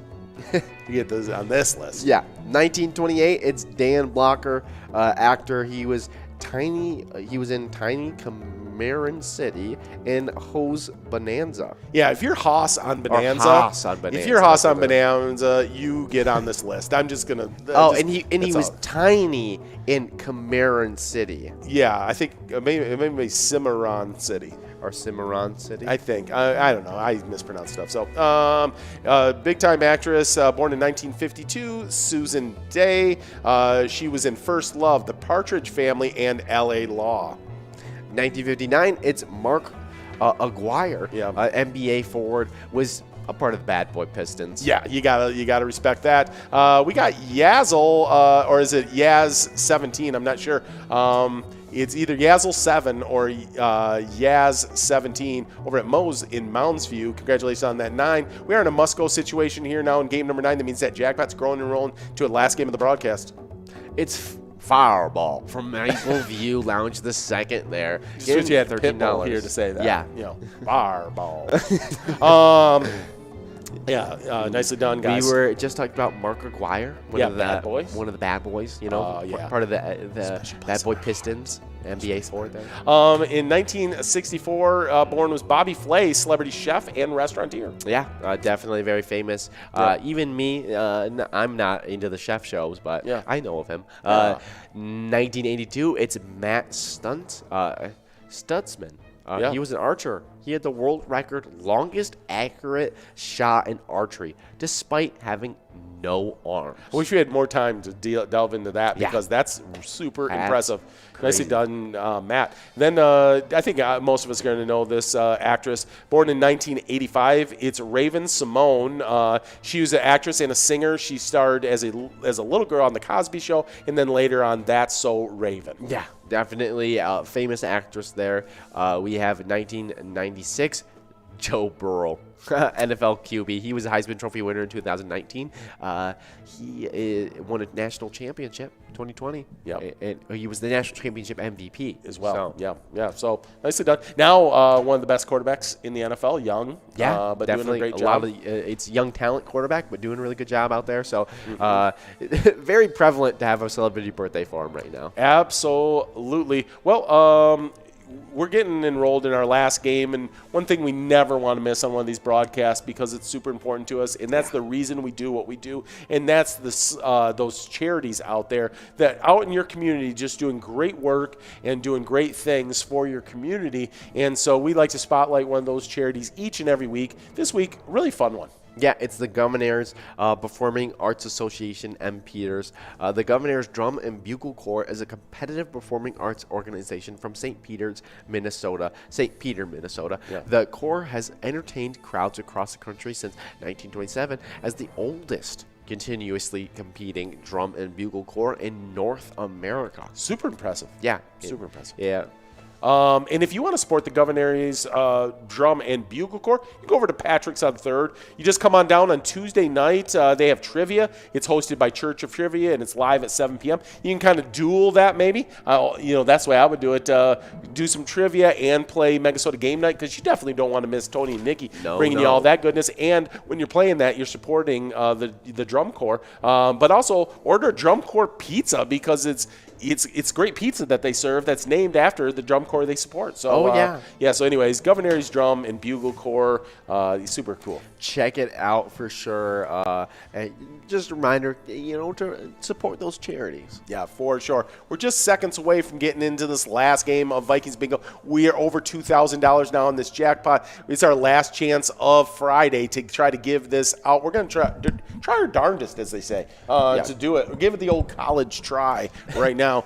to get those on this list. Yeah, 1928, it's Dan Blocker, actor. He was in Tiny Cameron City and Hose Bonanza. Yeah, if you're Haas on Bonanza, you get on this list. I'm just gonna. He was tiny in Cameron City. Yeah, I think maybe Cimarron City. Or Cimarron City? I think. I don't know. I mispronounce stuff. So, big-time actress, born in 1952, Susan Day. She was in First Love, The Partridge Family, and L.A. Law. 1959, it's Mark Aguirre, NBA forward, was a part of the Bad Boy Pistons. Yeah, you gotta respect that. We got Yazzle, or is it Yaz 17? I'm not sure. It's either Yazzle 7 or Yaz 17 over at Moe's in Mounds View. Congratulations on that 9. We are in a must-go situation here now in game number 9. That means that jackpot's growing and rolling to a last game of the broadcast. It's Fireball from Maple View Lounge the second there. Just you had $13 here to say that. Yeah. Fireball. Nicely done, guys. We were just talking about Mark Aguirre, one of the bad boys, part of the Bad Boy Pistons, NBA forward there. In 1964, born was Bobby Flay, celebrity chef and restaurateur. Yeah, definitely very famous. Even me, I'm not into the chef shows, but I know of him. 1982, it's Matt Stutzman. He was an archer. He had the world record longest accurate shot in archery, despite having no arms. I wish we had more time to delve into that because that's super impressive. Nicely done, Matt. Then I think most of us are going to know this actress. Born in 1985, it's Raven Simone. She was an actress and a singer. She starred as a little girl on The Cosby Show, and then later on That's So Raven. Yeah, definitely a famous actress there. We have 1996, Joe Burrow. NFL QB. He was a Heisman Trophy winner in 2019. He won a national championship 2020. Yeah, and he was the national championship MVP as well. So, So nicely done. Now one of the best quarterbacks in the NFL, young. But definitely doing a great job. It's young talent quarterback, but doing a really good job out there. So very prevalent to have a celebrity birthday for him right now. Absolutely. Well, we're getting enrolled in our last game, and one thing we never want to miss on one of these broadcasts because it's super important to us, and that's the reason we do what we do, and that's those charities out there that out in your community just doing great work and doing great things for your community. And so we like to spotlight one of those charities each and every week. This week, really fun one. Yeah, it's the Governors Performing Arts Association, M. Peters. The Governors Drum and Bugle Corps is a competitive performing arts organization from St. Peter, Minnesota. Yeah. The Corps has entertained crowds across the country since 1927 as the oldest continuously competing drum and bugle corps in North America. Super impressive. Yeah. Super impressive. Yeah. And if you want to support the Governors Drum and Bugle Corps, you go over to Patrick's on 3rd. You just come on down on Tuesday night. They have trivia. It's hosted by Church of Trivia, and it's live at 7 p.m. You can kind of duel that maybe. That's the way I would do it. Do some trivia and play Megasota Game Night because you definitely don't want to miss Tony and Nikki bringing you all that goodness. And when you're playing that, you're supporting the Drum Corps. But also order a Drum Corps pizza because it's great pizza that they serve that's named after the drum corps they support. So so anyways, Governors Drum and Bugle Corps, super cool. Check it out for sure. And just a reminder, to support those charities. Yeah, for sure. We're just seconds away from getting into this last game of Vikings Bingo. We are over $2,000 now in this jackpot. It's our last chance of Friday to try to give this out. We're going to try our darndest, as they say, to do it. Give it the old college try right now.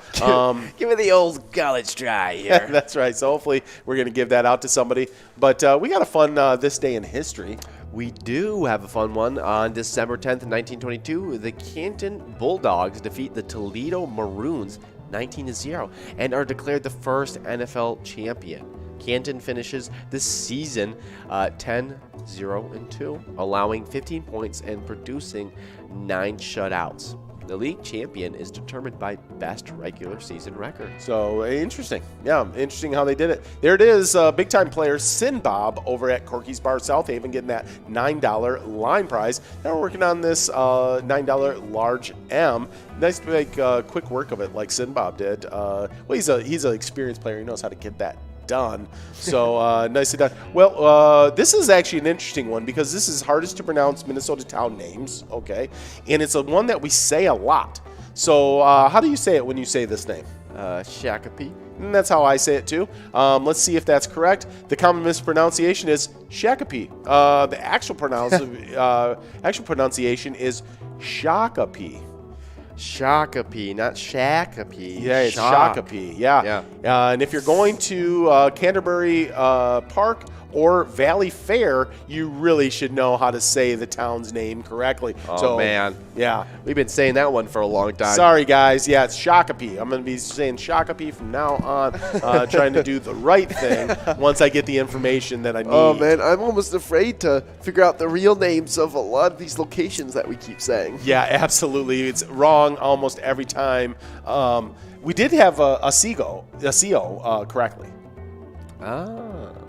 Give it the old college try here. That's right. So hopefully we're going to give that out to somebody. But we got a fun this day in history. We do have a fun one. On December 10th, 1922, the Canton Bulldogs defeat the Toledo Maroons 19-0 and are declared the first NFL champion. Canton finishes the season 10-0-2, allowing 15 points and producing 9 shutouts. The league champion is determined by best regular season record. So interesting. Yeah, interesting how they did it. There it is. Big-time player Sinbob over at Corky's Bar South Haven getting that $9 line prize. Now we're working on this $9 large M. Nice to make quick work of it like Sinbob did. He's an experienced player. He knows how to get that done. So nicely done. Well, this is actually an interesting one because this is hardest to pronounce Minnesota town names, okay? And it's a one that we say a lot. So how do you say it when you say this name? Shakopee. And that's how I say it too. Let's see if that's correct. The common mispronunciation is Shakopee. The actual pronunciation is Shakopee. Shakopee, not Shakopee. Yeah, it's Shakopee. Yeah. And if you're going to Canterbury Park or Valley Fair, you really should know how to say the town's name correctly. Oh, man. Yeah. We've been saying that one for a long time. Sorry, guys. Yeah, it's Shakopee. I'm going to be saying Shakopee from now on, trying to do the right thing once I get the information that I need. Oh, man. I'm almost afraid to figure out the real names of a lot of these locations that we keep saying. Yeah, absolutely. It's wrong almost every time. We did have a CO correctly.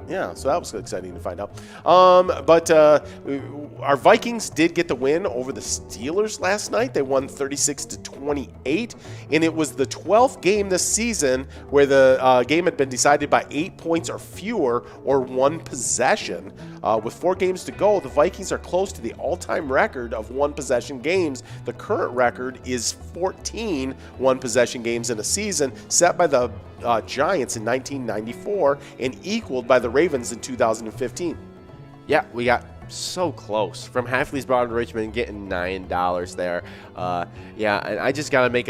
Yeah, so that was exciting to find out. But our Vikings did get the win over the Steelers last night. They won 36-28, and it was the 12th game this season where the game had been decided by 8 points or fewer or one possession. With 4 games to go, the Vikings are close to the all-time record of one-possession games. The current record is 14 one-possession games in a season, set by the Giants in 1994 and equaled by the Ravens in 2015. Yeah, we got so close. From Halfley's Broad to Richmond getting $9 there. Yeah, and I just got to make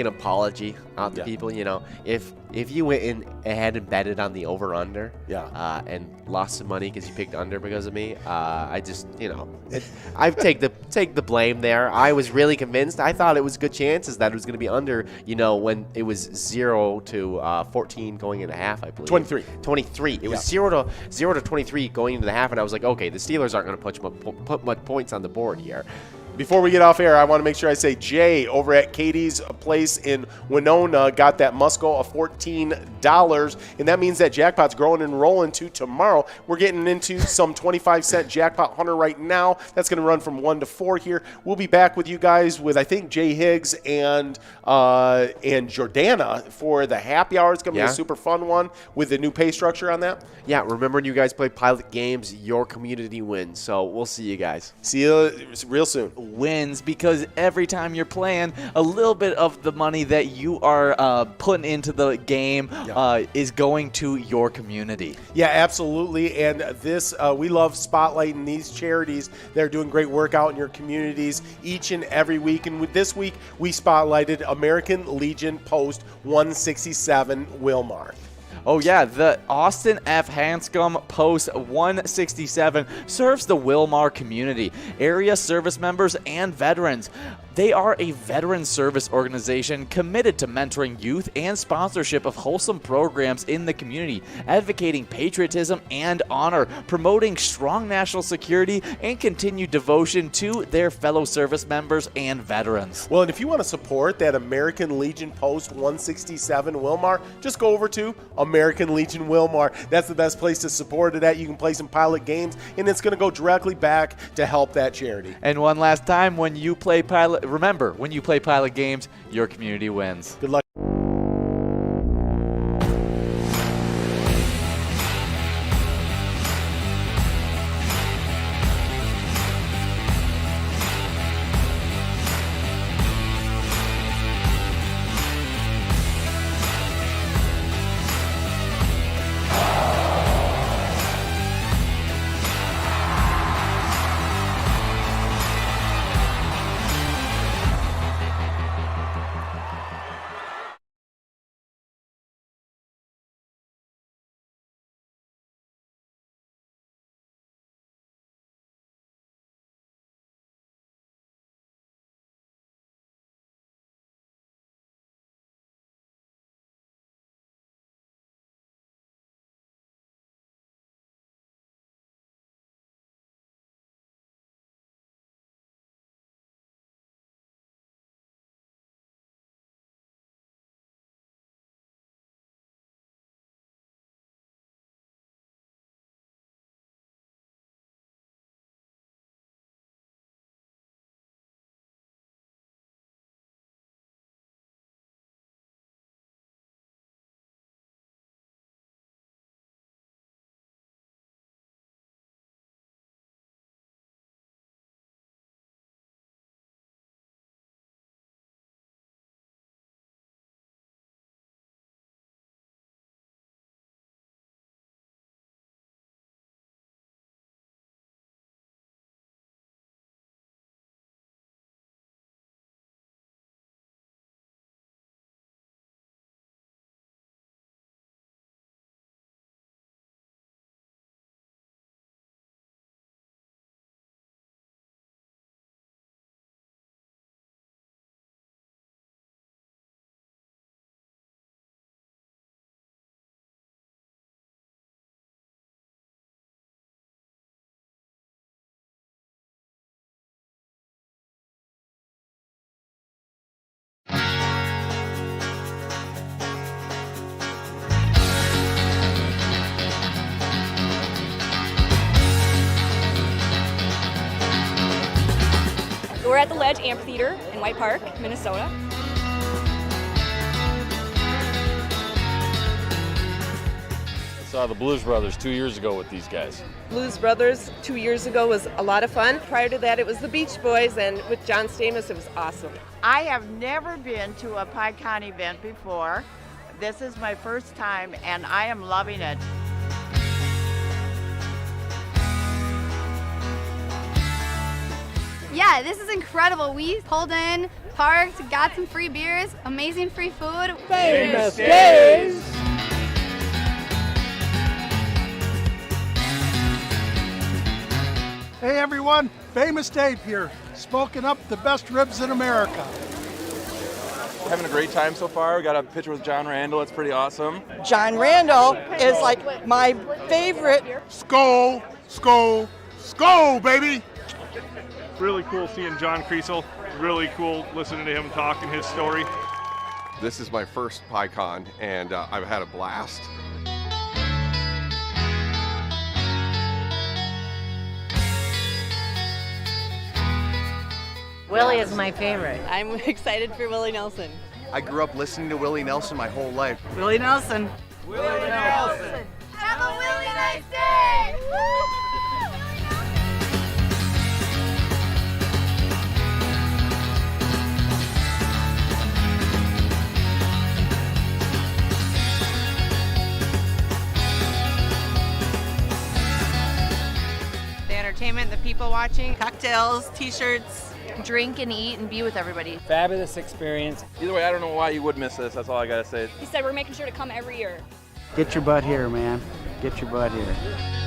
an apology out to people. If you went in ahead and betted on the over-under and lost some money because you picked under because of me, I just, I take the blame there. I was really convinced. I thought it was good chances that it was going to be under, when it was 0 to 14 going into half, I believe. 23. It was 0 to 23 going into the half, and I was like, okay, the Steelers aren't going to put much points on the board here. Before we get off air, I want to make sure I say Jay over at Katie's place in Winona got that Musco of $14, and that means that jackpot's growing and rolling to tomorrow. We're getting into some 25-cent jackpot hunter right now. That's going to run from 1 to 4 here. We'll be back with you guys with, I think, Jay Higgs and Jordana for the happy hour. It's going to be a super fun one with the new pay structure on that. Yeah, remember when you guys play Pilot Games, your community wins. So we'll see you guys. See you real soon. Wins because every time you're playing, a little bit of the money that you are putting into the game is going to your community. Yeah, absolutely. And this, we love spotlighting these charities. They're doing great work out in your communities each and every week. And with this week, we spotlighted American Legion Post 167 Wilmar. Oh yeah, the Austin F. Hanscom Post 167 serves the Wilmar community, area service members, and veterans. They are a veteran service organization committed to mentoring youth and sponsorship of wholesome programs in the community, advocating patriotism and honor, promoting strong national security, and continued devotion to their fellow service members and veterans. Well, and if you want to support that American Legion Post 167 Wilmar, just go over to American Legion Wilmar. That's the best place to support it at. You can play some Pilot Games, and it's going to go directly back to help that charity. And one last time, when you play Pilot Games, your community wins. Good luck. We're at the Ledge Amphitheater in White Park, Minnesota. I saw the Blues Brothers 2 years ago with these guys. Blues Brothers 2 years ago was a lot of fun. Prior to that, it was the Beach Boys, and with John Stamos, it was awesome. I have never been to a PyCon event before. This is my first time, and I am loving it. Yeah, this is incredible. We pulled in, parked, got some free beers, amazing free food. Famous Days! Hey everyone, Famous Dave here, smoking up the best ribs in America. Having a great time so far. We got a picture with John Randall. It's pretty awesome. John Randall is like my favorite. Skull, skull, skull, baby! Really cool seeing John Kriesel. Really cool listening to him talking his story. This is my first PyCon, and I've had a blast. Willie is my favorite. I'm excited for Willie Nelson. I grew up listening to Willie Nelson my whole life. Willie Nelson. Willie Nelson. Have a really nice day! The entertainment, the people watching, cocktails, t-shirts. Drink and eat and be with everybody. Fabulous experience. Either way, I don't know why you would miss this. That's all I gotta say. He said we're making sure to come every year. Get your butt here, man. Get your butt here.